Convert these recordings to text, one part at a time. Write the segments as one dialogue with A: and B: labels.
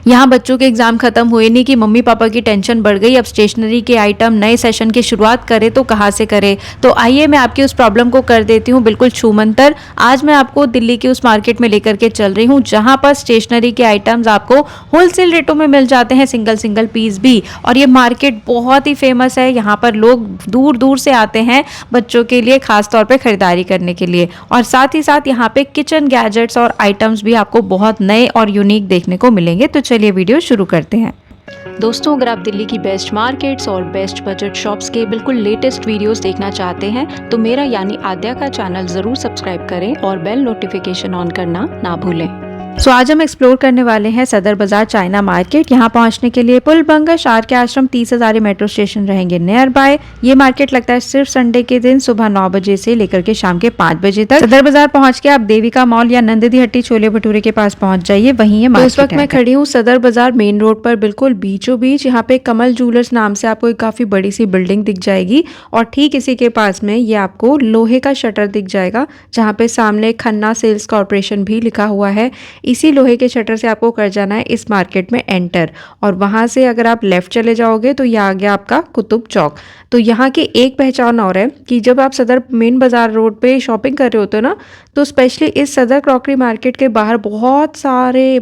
A: यहाँ बच्चों के एग्जाम खत्म हुए नहीं कि मम्मी पापा की टेंशन बढ़ गई, अब स्टेशनरी के आइटम नए सेशन की शुरुआत करें तो कहाँ से करें। तो आइए मैं आपकी उस प्रॉब्लम को कर देती हूँ बिल्कुल छूमंतर। आज मैं आपको दिल्ली की उस मार्केट में लेकर के चल रही हूँ जहाँ पर स्टेशनरी के आइटम्स आपको होलसेल रेटों में मिल जाते हैं, सिंगल सिंगल पीस भी। और ये मार्केट बहुत ही फेमस है, यहाँ पर लोग दूर दूर से आते हैं बच्चों के लिए खास तौर पे खरीदारी करने के लिए। और साथ ही साथ यहाँ पे किचन गैजेट्स और आइटम्स भी आपको बहुत नए और यूनिक देखने को मिलेंगे। तो चलिए वीडियो शुरू करते हैं। दोस्तों, अगर आप दिल्ली की बेस्ट मार्केट्स और बेस्ट बजट शॉप्स के बिल्कुल लेटेस्ट वीडियोस देखना चाहते हैं तो मेरा यानी आद्या का चैनल जरूर सब्सक्राइब करें और बेल नोटिफिकेशन ऑन करना ना भूलें। आज हम एक्सप्लोर करने वाले हैं सदर बाजार चाइना मार्केट। यहाँ पहुँचने के लिए पुल बंगश आर के आश्रम 30 हज़ारी मेट्रो स्टेशन रहेंगे नियर बाय। ये मार्केट लगता है सिर्फ संडे के दिन सुबह 9 बजे से लेकर के शाम के 5 बजे तक। सदर बाजार पहुँच के आप देविका मॉल या नंदिनी हट्टी छोले भटूरे के पास पहुँच जाइए, वहीं ये मार्केट। इस वक्त मैं खड़ी हूँ सदर बाजार मेन रोड पर बिल्कुल बीचों बीच। यहाँ पे कमल ज्वेलर्स नाम से आपको एक काफी बड़ी सी बिल्डिंग दिख जाएगी और ठीक इसी के पास में ये आपको लोहे का शटर दिख जाएगा जहाँ पे सामने खन्ना सेल्स कॉर्पोरेशन भी लिखा हुआ है। इसी लोहे के शटर से आपको कर जाना है इस मार्केट में एंटर और वहां से अगर आप लेफ्ट चले जाओगे तो यह आ गया आपका कुतुब चौक। तो यहाँ की एक पहचान और है कि जब आप सदर मेन बाजार रोड पे शॉपिंग कर रहे होते हो ना, तो स्पेशली इस सदर क्रॉकरी मार्केट के बाहर बहुत सारे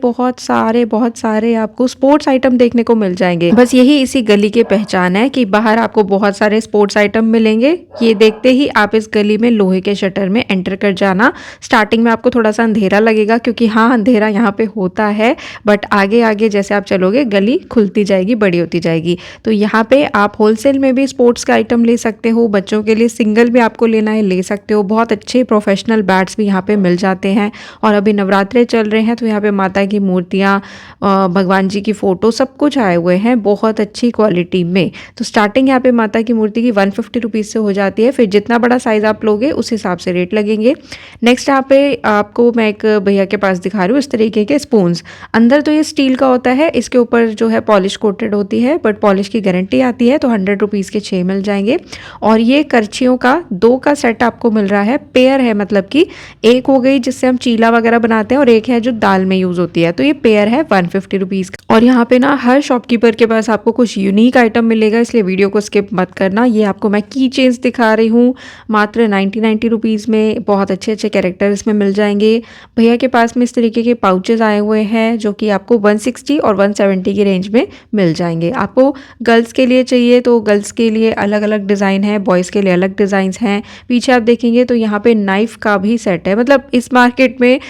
A: आपको स्पोर्ट्स आइटम देखने को मिल जाएंगे। बस यही इसी गली की पहचान है कि बाहर आपको बहुत सारे स्पोर्ट्स आइटम मिलेंगे। ये देखते ही आप इस गली में लोहे के शटर में एंटर कर जाना। स्टार्टिंग में आपको थोड़ा सा अंधेरा लगेगा क्योंकि हाँ, अंधेरा यहाँ पे होता है, बट आगे आगे जैसे आप चलोगे गली खुलती जाएगी, बड़ी होती जाएगी। तो यहाँ पे आप होलसेल में भी स्पोर्ट्स का आइटम ले सकते हो, बच्चों के लिए सिंगल भी आपको लेना है ले सकते हो। बहुत अच्छे प्रोफेशनल बैट्स भी यहाँ पे मिल जाते हैं और अभी नवरात्रे चल रहे हैं तो यहाँ पे माता की मूर्तियाँ, भगवान जी की फोटो सब कुछ आए हुए हैं बहुत अच्छी क्वालिटी में। तो स्टार्टिंग यहाँ पे माता की मूर्ति की 150 रुपीज़ से हो जाती है, फिर जितना बड़ा साइज़ आप लोगे उस हिसाब से रेट लगेंगे। नेक्स्ट यहाँ पे आपको मैं एक भैया के पास दिखा रही हूँ इस तरीके के स्पून्स। अंदर तो ये स्टील का होता है, इसके ऊपर जो है पॉलिश कोटेड होती है, बट पॉलिश की गारंटी आती है। तो 100 रुपीज़ के 6 मिल जाएंगे। और ये करछियों का 2 का सेट आपको मिल रहा है, पेयर है, मतलब कि एक हो गई जिससे हम चीला वगैरह बनाते हैं और एक है जो दाल में यूज होती है। तो ये पेयर है 150 रुपीज़ का। और यहाँ पे ना हर शॉपकीपर के पास आपको कुछ यूनिक आइटम मिलेगा, इसलिए वीडियो को स्किप मत करना। ये आपको मैं की चेन्स दिखा रही हूँ मात्र 90 रुपीज़ में। बहुत अच्छे अच्छे कैरेक्टर इसमें मिल जाएंगे। भैया के पास में इस तरीके के पाउचेज आए हुए हैं जो कि आपको 160 और 170 की रेंज में मिल जाएंगे। आपको गर्ल्स के लिए चाहिए तो गर्ल्स के लिए अलग अलग डिज़ाइन है, बॉयज़ के लिए अलग डिज़ाइंस हैं। पीछे आप देखेंगे तो यहाँ पे नाइफ का भी सेट है। मतलब इस मार्केट में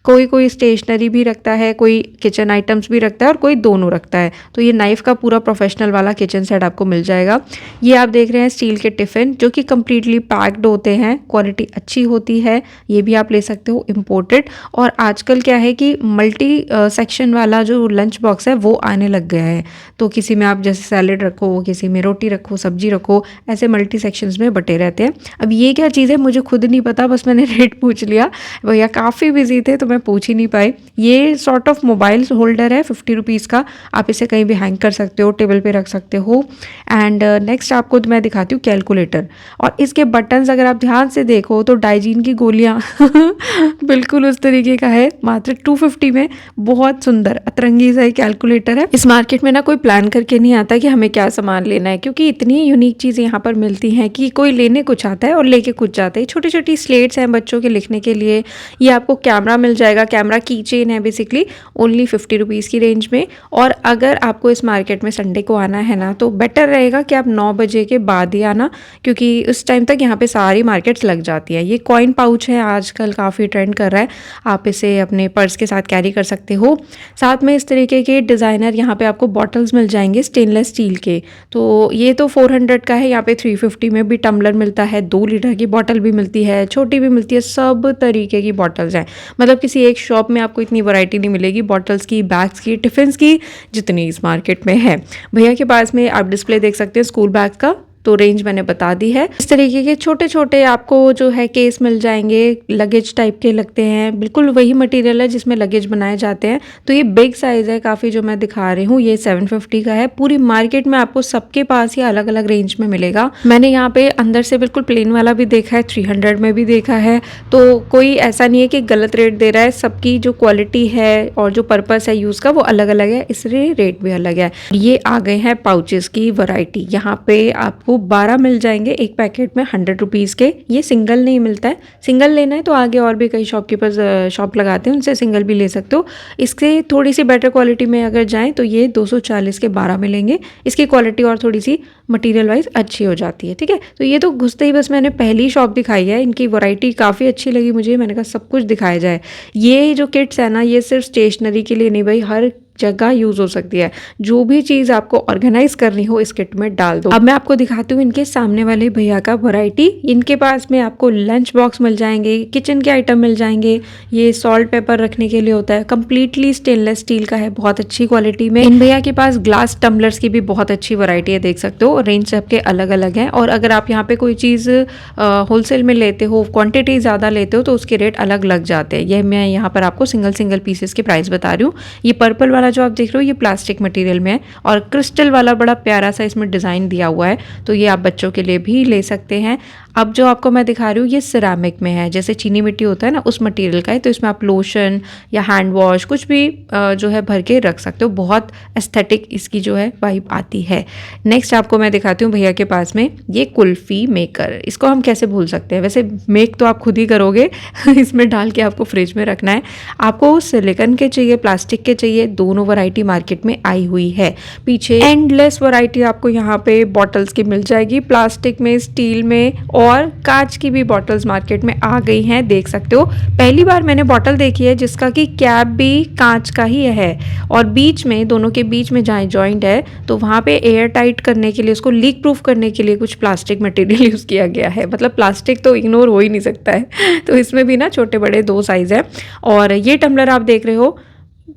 A: कोई स्टेशनरी भी रखता है, कोई किचन आइटम्स भी रखता है और कोई दोनों रखता है। तो ये नाइफ का पूरा प्रोफेशनल वाला किचन सेट आपको मिल जाएगा। ये आप देख रहे हैं स्टील के टिफ़िन जो कि कम्प्लीटली पैक्ड होते हैं, क्वालिटी अच्छी होती है। ये भी आप ले सकते हो इम्पोर्टेड। और आजकल क्या है कि मल्टी सेक्शन वाला जो लंच बॉक्स है वो आने लग गया है। तो किसी में आप जैसे सैलेड रखो, किसी में रोटी रखो, सब्जी रखो, ऐसे मल्टी सेक्शंस में बटे रहते हैं। अब ये क्या चीज़ है मुझे खुद नहीं पता, बस मैंने रेट पूछ लिया। भैया काफ़ी बिजी थे तो मैं पूछ ही नहीं पाई। ये सॉर्ट ऑफ मोबाइल होल्डर है 50 रुपीज़ का। आप इसे कहीं भी हैंग कर सकते हो, टेबल पे रख सकते हो। एंड नेक्स्ट आपको मैं दिखाती हूँ कैलकुलेटर। और इसके बटन्स अगर आप ध्यान से देखो तो डाइजीन की गोलियाँ बिल्कुल उस तरीके का है, मात्र 250 में। बहुत सुंदर अतरंगी सा कैलकुलेटर है। इस मार्केट में ना कोई प्लान करके नहीं आता कि हमें क्या सामान लेना है, क्योंकि इतनी यूनिक चीज़ें यहाँ पर मिलती हैं कि कोई लेने कुछ आता है और लेके कुछ जाता है। छोटी छोटी स्लेट्स हैं बच्चों के लिखने के लिए। ये आपको कैमरा मिल जाएगा, कैमरा की चेन है बेसिकली, ओनली 50 रुपीज़ की रेंज में। और अगर आपको इस मार्केट में संडे को आना है ना तो बेटर रहेगा कि आप 9 बजे के बाद ही आना, क्योंकि उस टाइम तक यहाँ पे सारी मार्केट्स लग जाती हैं। ये कॉइन पाउच है, आजकल काफ़ी ट्रेंड कर रहा है। आप इसे अपने पर्स के साथ कैरी कर सकते हो। साथ में इस तरीके के डिज़ाइनर यहाँ पे आपको बॉटल्स मिल जाएंगे स्टेनलेस स्टील के। तो ये तो 400 का है, यहाँ पे 350 में भी टम्बलर मिलता है, 2 लीटर की बॉटल भी मिलती है, छोटी भी मिलती है, सब तरीके की बॉटल्स हैं। मतलब किसी एक शॉप में आपको इतनी वैरायटी नहीं मिलेगी बॉटल्स की, बैग्स की, टिफ़िन्स की, जितनी इस मार्केट में है। भैया के पास में आप डिस्प्ले देख सकते हैं स्कूल बैग का। तो रेंज मैंने बता दी है। इस तरीके के छोटे छोटे आपको जो है केस मिल जाएंगे, लगेज टाइप के लगते हैं, बिल्कुल वही मटेरियल है जिसमें लगेज बनाए जाते हैं। तो ये बिग साइज है काफ़ी जो मैं दिखा रही हूँ, ये 750 का है। पूरी मार्केट में आपको सबके पास ही अलग अलग रेंज में मिलेगा। मैंने यहाँ पे अंदर से बिल्कुल प्लेन वाला भी देखा है, 300 में भी देखा है। तो कोई ऐसा नहीं है कि गलत रेट दे रहा है, सबकी जो क्वालिटी है और जो पर्पस है यूज़ का वो अलग अलग है, इसलिए रेट भी अलग है। ये आ गए हैं पाउचेस की वैरायटी। यहाँ पे आपको 12 मिल जाएंगे एक पैकेट में 100 रुपीज़ के। ये सिंगल नहीं मिलता है, सिंगल लेना है तो आगे और भी कई शॉपकीपर्स शॉप लगाते हैं, उनसे सिंगल भी ले सकते हो। इसके थोड़ी सी बेटर क्वालिटी में अगर जाएँ तो ये 240 के 12 मिलेंगे। इसकी क्वालिटी और थोड़ी सी मटेरियल वाइज अच्छी हो जाती है, ठीक है। तो ये तो घुसते ही बस मैंने पहली शॉप दिखाई है, इनकी वैरायटी काफ़ी अच्छी लगी मुझे, मैंने कहा सब कुछ दिखाया जाए। ये जो किट्स है ना, ये सिर्फ स्टेशनरी के लिए नहीं भाई, हर जगह यूज़ हो सकती है। जो भी चीज़ आपको ऑर्गेनाइज करनी हो इस किट में डाल दो। अब मैं आपको दिखाती हूँ इनके सामने वाले भैया का वैरायटी। इनके पास में आपको लंच बॉक्स मिल जाएंगे, किचन के आइटम मिल जाएंगे। ये सॉल्ट पेपर रखने के लिए होता है, कंप्लीटली स्टेनलेस स्टील का है, बहुत अच्छी क्वालिटी में। इन भैया के पास ग्लास टम्बलर्स की भी बहुत अच्छी वैरायटी है, देख सकते हो। रेंज सबके अलग अलग है, और अगर आप यहाँ पे कोई चीज़ होलसेल में लेते हो, क्वांटिटी ज़्यादा लेते हो तो उसके रेट अलग लग जाते हैं। यह मैं यहाँ पर आपको सिंगल सिंगल पीसेस के प्राइस बता रही हूँ। ये पर्पल वाला जो आप देख रहे हो ये प्लास्टिक मटेरियल में है, और क्रिस्टल वाला बड़ा प्यारा सा इसमें डिज़ाइन दिया हुआ है, तो ये आप बच्चों के लिए भी ले सकते हैं। अब जो आपको मैं दिखा रही हूँ ये सिरामिक में है, जैसे चीनी मिट्टी होता है ना उस मटेरियल का है। तो इसमें आप लोशन या हैंड वॉश कुछ भी जो है भर के रख सकते हो। बहुत एस्थेटिक इसकी जो है वाइब आती है। नेक्स्ट आपको मैं दिखाती हूँ भैया के पास में ये कुल्फ़ी मेकर। इसको हम कैसे भूल सकते हैं, वैसे मेक तो आप खुद ही करोगे इसमें डाल के आपको फ्रिज में रखना है। आपको सिलिकॉन के चाहिए, प्लास्टिक के चाहिए, दोनों वैरायटी मार्केट में आई हुई है। पीछे एंडलेस वैरायटी आपको यहाँ पे बॉटल्स की मिल जाएगी, प्लास्टिक में, स्टील में, और कांच की भी बॉटल्स मार्केट में आ गई हैं, देख सकते हो। पहली बार मैंने बॉटल देखी है जिसका कि कैप भी कांच का ही है, और बीच में, दोनों के बीच में जहाँ जॉइंट है तो वहाँ पे एयर टाइट करने के लिए, उसको लीक प्रूफ करने के लिए कुछ प्लास्टिक मटेरियल यूज़ किया गया है। मतलब प्लास्टिक तो इग्नोर हो ही नहीं सकता है तो इसमें भी ना छोटे बड़े दो साइज़ है। और ये टम्बलर आप देख रहे हो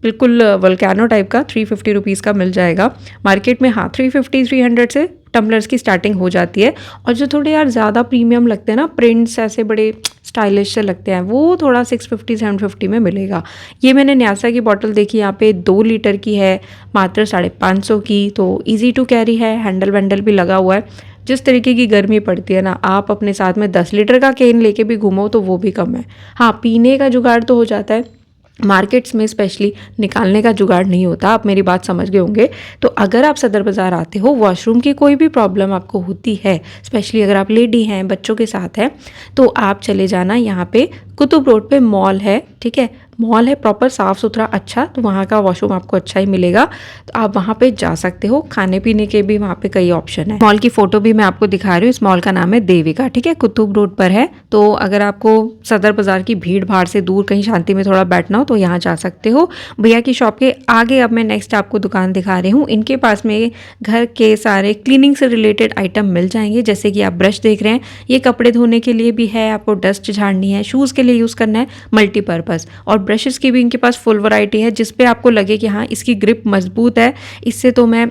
A: बिल्कुल वोल्केनो टाइप का, 350 रुपीज़ का मिल जाएगा मार्केट में। हाँ, 350-300 से टम्बलर्स की स्टार्टिंग हो जाती है। और जो थोड़े यार ज़्यादा प्रीमियम लगते हैं ना, प्रिंट्स ऐसे बड़े स्टाइलिश से लगते हैं, वो थोड़ा 650-750 में मिलेगा। ये मैंने न्यासा की बॉटल देखी, यहाँ पे 2 लीटर की है, मात्र 550 की। तो ईजी टू कैरी है, हैंडल वैंडल भी लगा हुआ है। जिस तरीके की गर्मी पड़ती है ना, आप अपने साथ में 10 लीटर का केन लेके भी घूमो तो वो भी कम है। हाँ, पीने का जुगाड़ तो हो जाता है, मार्केट्स में स्पेशली निकालने का जुगाड़ नहीं होता। आप मेरी बात समझ गए होंगे। तो अगर आप सदर बाज़ार आते हो, वॉशरूम की कोई भी प्रॉब्लम आपको होती है, स्पेशली अगर आप लेडी हैं, बच्चों के साथ हैं, तो आप चले जाना यहाँ पे कुतुब रोड पे मॉल है, ठीक है। मॉल है प्रॉपर, साफ़ सुथरा अच्छा, तो वहाँ का वॉशरूम आपको अच्छा ही मिलेगा। तो आप वहाँ पे जा सकते हो। खाने पीने के भी वहाँ पे कई ऑप्शन है। मॉल की फ़ोटो भी मैं आपको दिखा रही हूँ। इस मॉल का नाम है देविका, ठीक है, कुतुब रोड पर है। तो अगर आपको सदर बाज़ार की भीड़ भाड़ से दूर कहीं शांति में थोड़ा बैठना हो तो यहाँ जा सकते हो। भैया की शॉप के आगे अब मैं नेक्स्ट आपको दुकान दिखा रही हूँ। इनके पास में घर के सारे क्लीनिंग से रिलेटेड आइटम मिल जाएंगे। जैसे कि आप ब्रश देख रहे हैं, ये कपड़े धोने के लिए भी है, आपको डस्ट झाड़नी है, शूज़ के लिए यूज़ करना है, मल्टीपर्पज़। और ब्रशेस की भी इनके पास फुल वैरायटी है, जिस पे आपको लगे कि हाँ इसकी ग्रिप मजबूत है, इससे तो मैं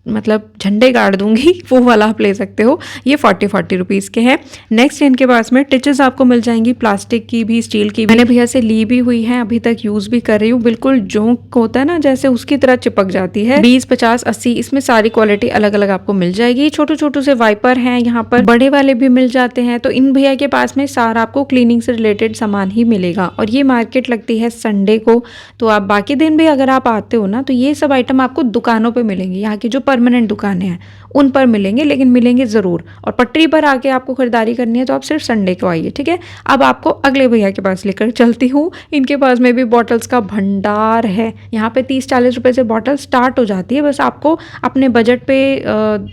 A: मतलब झंडे गाड़ दूंगी, वो वाला आप ले सकते हो। ये 40 रुपीज़ के हैं। नेक्स्ट इनके पास में टिचेस आपको मिल जाएंगी, प्लास्टिक की भी, स्टील की भी। मैंने भैया से ली भी हुई है, अभी तक यूज़ भी कर रही हूँ। बिल्कुल जोंक होता है ना जैसे, उसकी तरह चिपक जाती है। 20, 50, 80 इसमें सारी क्वालिटी अलग अलग आपको मिल जाएगी। छोटे छोटे से वाइपर हैं यहाँ पर, बड़े वाले भी मिल जाते हैं। तो इन भैया के पास में सारा आपको क्लीनिंग से रिलेटेड सामान ही मिलेगा। और ये मार्केट लगती है संडे को, तो आप बाकी दिन भी अगर आप आते हो ना, तो ये सब आइटम आपको दुकानों पर मिलेंगे। यहाँ की जो परमानेंट दुकानें हैं उन पर मिलेंगे, लेकिन मिलेंगे ज़रूर। और पटरी पर आके आपको खरीदारी करनी है तो आप सिर्फ संडे को आइए, ठीक है। अब आपको अगले भैया के पास लेकर चलती हूँ। इनके पास में भी बॉटल्स का भंडार है। यहाँ पे 30-40 रुपए से बॉटल स्टार्ट हो जाती है। बस आपको अपने बजट पे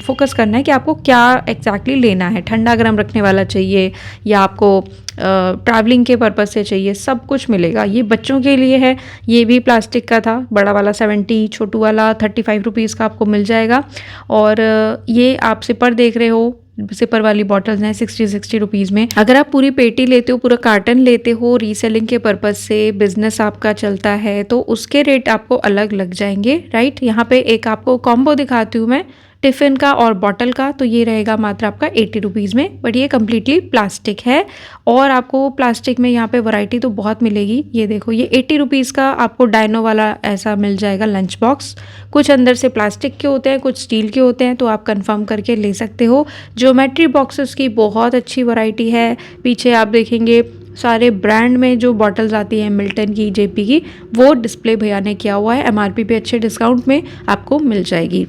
A: फोकस करना है कि आपको क्या एग्जैक्टली लेना है। ठंडा गर्म रखने वाला चाहिए या आपको ट्रैवलिंग के पर्पज़ से चाहिए, सब कुछ मिलेगा। ये बच्चों के लिए है, ये भी प्लास्टिक का था, बड़ा वाला 70, छोटू वाला 35 रुपीज़ का आपको मिल जाएगा। और ये आप सिपर देख रहे हो, सिपर वाली बॉटल्स हैं 60 रुपीज़ में। अगर आप पूरी पेटी लेते हो, पूरा कार्टन लेते हो, रीसेलिंग के पर्पज़ से बिजनेस आपका चलता है, तो उसके रेट आपको अलग लग जाएंगे, राइट। यहाँ पे एक आपको कॉम्बो दिखाती हूँ मैं। टिफ़िन का और बॉटल का, तो ये रहेगा मात्र आपका 80 रुपीज़ में, बट ये कम्प्लीटली प्लास्टिक है। और आपको प्लास्टिक में यहाँ पे वैरायटी तो बहुत मिलेगी। ये देखो, ये 80 रुपीज़ का आपको डायनो वाला ऐसा मिल जाएगा लंच बॉक्स। कुछ अंदर से प्लास्टिक के होते हैं, कुछ स्टील के होते हैं, तो आप कंफर्म करके ले सकते हो। ज्योमेट्री बॉक्सेस की बहुत अच्छी वैरायटी है। पीछे आप देखेंगे सारे ब्रांड में जो बॉटल्स आती हैं, मिल्टन की, जेपी की, वो डिस्प्ले भैया ने किया हुआ है। एमआरपी पे अच्छे डिस्काउंट में आपको मिल जाएगी।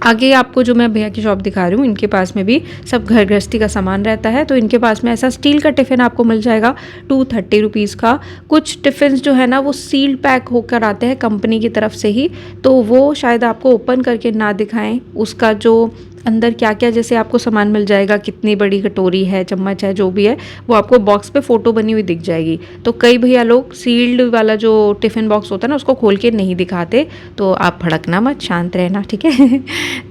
A: आगे आपको जो मैं भैया की शॉप दिखा रही हूँ, इनके पास में भी सब घर गृहस्थी का सामान रहता है। तो इनके पास में ऐसा स्टील का टिफ़िन आपको मिल जाएगा 230 रुपीज़ का। कुछ टिफ़िन जो है ना वो सील्ड पैक होकर आते हैं कंपनी की तरफ से ही, तो वो शायद आपको ओपन करके ना दिखाएं उसका जो अंदर क्या क्या जैसे आपको सामान मिल जाएगा, कितनी बड़ी कटोरी है, चम्मच है, जो भी है वो आपको बॉक्स पे फ़ोटो बनी हुई दिख जाएगी। तो कई भैया लोग सील्ड वाला जो टिफ़िन बॉक्स होता है ना उसको खोल के नहीं दिखाते, तो आप भड़कना मत, शांत रहना, ठीक है।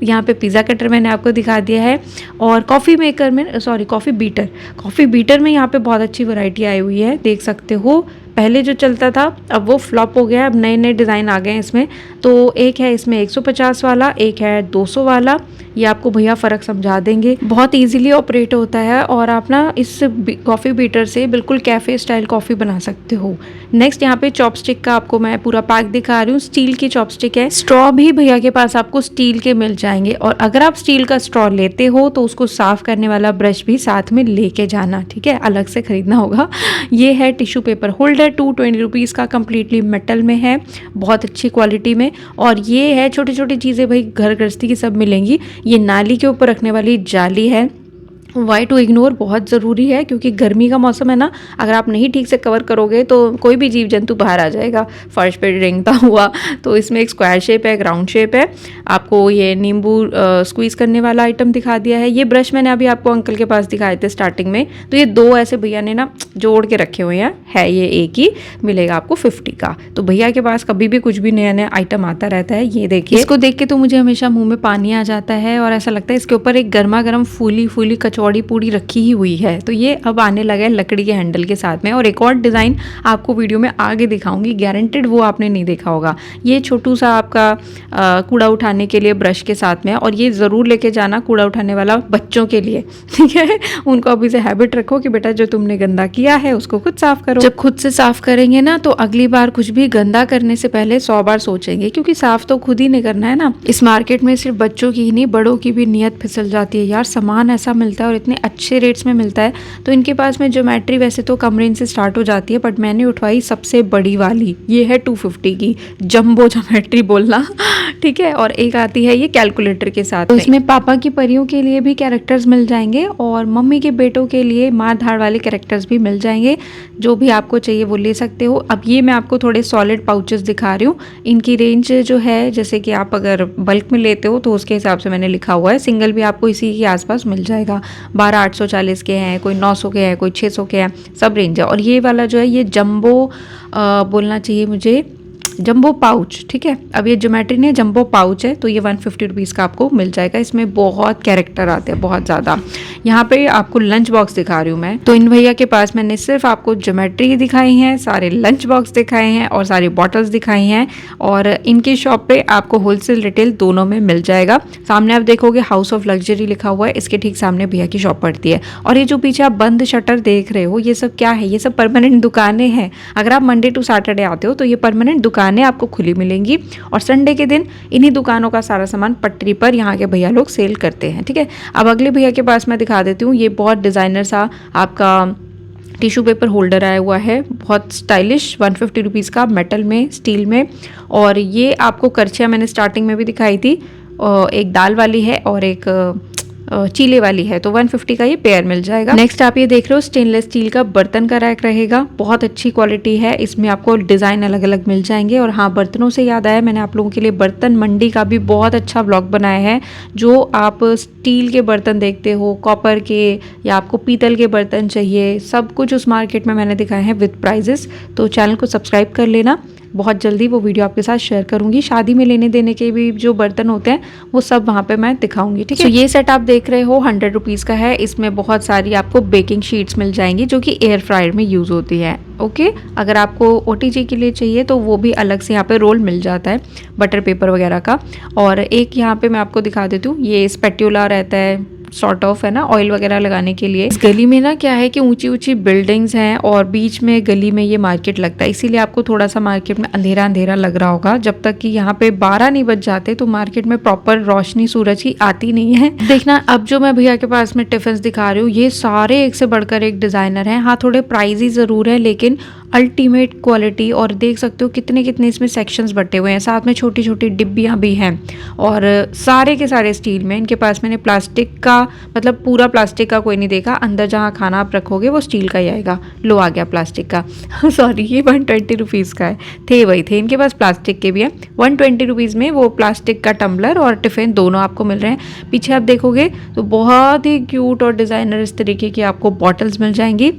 A: यहाँ पे पिज़्ज़ा कटर मैंने आपको दिखा दिया है। और कॉफ़ी मेकर में, सॉरी कॉफ़ी बीटर में यहाँ पे बहुत अच्छी वैरायटी आई हुई है, देख सकते हो। पहले जो चलता था अब वो फ्लॉप हो गया, अब नए नए डिज़ाइन आ गए हैं इसमें। तो एक है इसमें 150 वाला, एक है 200 वाला। ये आपको भैया फ़र्क समझा देंगे। बहुत इजीली ऑपरेट होता है और आप ना इस कॉफ़ी बीटर से बिल्कुल कैफ़े स्टाइल कॉफ़ी बना सकते हो। नेक्स्ट यहाँ पे चॉपस्टिक का आपको मैं पूरा पैक दिखा रही हूँ। स्टील की चॉपस्टिक है। स्ट्रॉ भी भैया के पास आपको स्टील के मिल जाएंगे, और अगर आप स्टील का स्ट्रॉ लेते हो तो उसको साफ़ करने वाला ब्रश भी साथ में लेके जाना, ठीक है, अलग से खरीदना होगा। ये है टिश्यू पेपर होल्डर, 220 रुपीज़ का, कम्प्लीटली मेटल में है, बहुत अच्छी क्वालिटी में। और ये है छोटी छोटी चीज़ें भाई घर गृहस्थी की सब मिलेंगी। ये नाली के ऊपर रखने वाली जाली है। वाई टू इग्नोर बहुत ज़रूरी है, क्योंकि गर्मी का मौसम है ना, अगर आप नहीं ठीक से कवर करोगे तो कोई भी जीव जंतु बाहर आ जाएगा फर्श पे रेंगता हुआ। तो इसमें एक स्क्वायर शेप है, ग्राउंड शेप है। आपको ये नींबू स्क्वीज़ करने वाला आइटम दिखा दिया है। ये ब्रश मैंने अभी आपको अंकल के पास दिखाए थे स्टार्टिंग में, तो ये दो ऐसे भैया ने ना जोड़ के रखे हुए हैं, है ये एक ही, मिलेगा आपको 50 का। तो भैया के पास कभी भी कुछ भी नया नया आइटम आता रहता है। ये देखिए, इसको देख के तो मुझे हमेशा मुँह में पानी आ जाता है, और ऐसा लगता है इसके ऊपर एक गर्मा गर्म फूली फूली कचौड़ी पूरी रखी ही हुई है। तो ये अब आने लगा है लकड़ी के हैंडल के साथ में। और एक और डिज़ाइन आपको वीडियो में आगे दिखाऊंगी, गारंटेड वो आपने नहीं देखा होगा। ये छोटू सा आपका कूड़ा उठाने के लिए ब्रश के साथ में, और ये ज़रूर लेके जाना कूड़ा उठाने वाला बच्चों के लिए, ठीक है। उनको अभी से हैबिट रखो कि बेटा जो तुमने गंदा किया है उसको खुद साफ करो। जब खुद से साफ करेंगे ना तो अगली बार कुछ भी गंदा करने से पहले 100 बार सोचेंगे, क्योंकि साफ तो खुद ही नहीं करना है ना। इस मार्केट में सिर्फ बच्चों की ही नहीं, बड़ों की भी नीयत फिसल जाती है यार। सामान ऐसा मिलता है और इतने अच्छे रेट्स में मिलता है। तो इनके पास में ज्योमेट्री वैसे तो कम रेंज से स्टार्ट हो जाती है, बट मैंने उठवाई सबसे बड़ी वाली, ये है 250 की जंबो ज्योमेट्री बोलना, ठीक है। और एक आती है ये कैलकुलेटर के साथ, तो इसमें पापा की परियों के लिए भी कैरेक्टर्स मिल जाएंगे, और मम्मी के बेटों के लिए मार धाड़ वाले कैरेक्टर्स भी मिल जाएंगे। जो भी आपको चाहिए वो ले सकते हो। अब ये मैं आपको थोड़े सॉलिड पाउचेस दिखा रही हूँ। इनकी रेंज जो है, जैसे कि आप अगर बल्क में लेते हो तो उसके हिसाब से मैंने लिखा हुआ है, सिंगल भी आपको इसी के आसपास मिल जाएगा। 12,840 के हैं, कोई 900 के हैं, कोई 600 के हैं, सब रेंज है। और ये वाला जो है ये जंबो बोलना चाहिए मुझे, जंबो पाउच, ठीक है। अब ये ज्योमेट्री नहीं, जंबो पाउच है, तो ये 150 रुपीज़ का आपको मिल जाएगा। इसमें बहुत कैरेक्टर आते हैं, बहुत ज़्यादा। यहाँ पे आपको लंच बॉक्स दिखा रही हूँ मैं। तो इन भैया के पास मैंने सिर्फ आपको ज्योमेट्री दिखाई है, सारे लंच बॉक्स दिखाए हैं और सारी बॉटल्स दिखाई हैं। और इनकी शॉप पे आपको होलसेल रिटेल दोनों में मिल जाएगा। सामने आप देखोगे हाउस ऑफ लग्जरी लिखा हुआ है, इसके ठीक सामने भैया की शॉप पड़ती है। और ये जो पीछे आप बंद शटर देख रहे हो, ये सब क्या है? ये सब परमानेंट दुकानें हैं। अगर आप मंडे टू सैटरडे आते हो तो ये परमानेंट दुकानें आपको खुली मिलेंगी, और संडे के दिन इन्हीं दुकानों का सारा सामान पटरी पर यहाँ के भैया लोग सेल करते हैं, ठीक है। अब अगले भैया के पास मैं दिखा देती हूँ। ये बहुत डिज़ाइनर सा आपका टिश्यू पेपर होल्डर आया हुआ है, बहुत स्टाइलिश, 150 रुपीज़ का, मेटल में, स्टील में। और ये आपको करछियाँ मैंने स्टार्टिंग में भी दिखाई थी, एक दाल वाली है और एक चीले वाली है, तो 150 का ये पेयर मिल जाएगा। नेक्स्ट आप ये देख रहे हो स्टेनलेस स्टील का बर्तन का रैक रहेगा, बहुत अच्छी क्वालिटी है। इसमें आपको डिज़ाइन अलग अलग मिल जाएंगे। और हाँ, बर्तनों से याद आया, मैंने आप लोगों के लिए बर्तन मंडी का भी बहुत अच्छा व्लॉग बनाया है। जो आप स्टील के बर्तन देखते हो, कॉपर के, या आपको पीतल के बर्तन चाहिए, सब कुछ उस मार्केट में मैंने दिखाए हैं विद प्राइजेस। तो चैनल को सब्सक्राइब कर लेना। बहुत जल्दी वो वीडियो आपके साथ शेयर करूँगी। शादी में लेने देने के भी जो बर्तन होते हैं वो सब वहाँ पे मैं दिखाऊंगी, ठीक है। तो ये सेट आप देख रहे हो 100 रुपीज़ का है। इसमें बहुत सारी आपको बेकिंग शीट्स मिल जाएंगी जो कि एयर फ्रायर में यूज़ होती है। ओके, अगर आपको OTG के लिए चाहिए तो वो भी अलग से यहाँ पे रोल मिल जाता है बटर पेपर वगैरह का। और एक यहाँ पे मैं आपको दिखा देती हूँ, ये स्पैट्यूला रहता है सॉर्ट ऑफ, है ना, ऑयल वगैरह लगाने के लिए। इस गली में ना क्या है कि ऊंची ऊंची बिल्डिंग्स हैं और बीच में गली में ये मार्केट लगता है, इसीलिए आपको थोड़ा सा मार्केट में अंधेरा अंधेरा लग रहा होगा। जब तक कि यहाँ पे 12 नहीं बज जाते तो मार्केट में प्रॉपर रोशनी सूरज की आती नहीं है। देखना, अब जो मैं भैया के पास में टिफिन दिखा रही हूँ ये सारे एक से बढ़कर एक डिजाइनर हैं। हाँ, थोड़े प्राइजी जरूर है लेकिन अल्टीमेट क्वालिटी। और देख सकते हो कितने कितने इसमें सेक्शंस बटे हुए हैं, साथ में छोटी छोटी डिब्बियाँ भी हैं और सारे के सारे स्टील में। इनके पास मैंने प्लास्टिक का, मतलब पूरा प्लास्टिक का कोई नहीं देखा। अंदर जहाँ खाना आप रखोगे वो स्टील का ही आएगा। लो आ गया प्लास्टिक का सॉरी, ये 120 रुपीज़ का है। थे वही थे, इनके पास प्लास्टिक के भी है। 120 रुपीज़ में वो प्लास्टिक का टम्बलर और टिफ़िन दोनों आपको मिल रहे हैं। पीछे आप देखोगे तो बहुत ही क्यूट और डिज़ाइनर इस तरीके की आपको बॉटल्स मिल जाएंगी।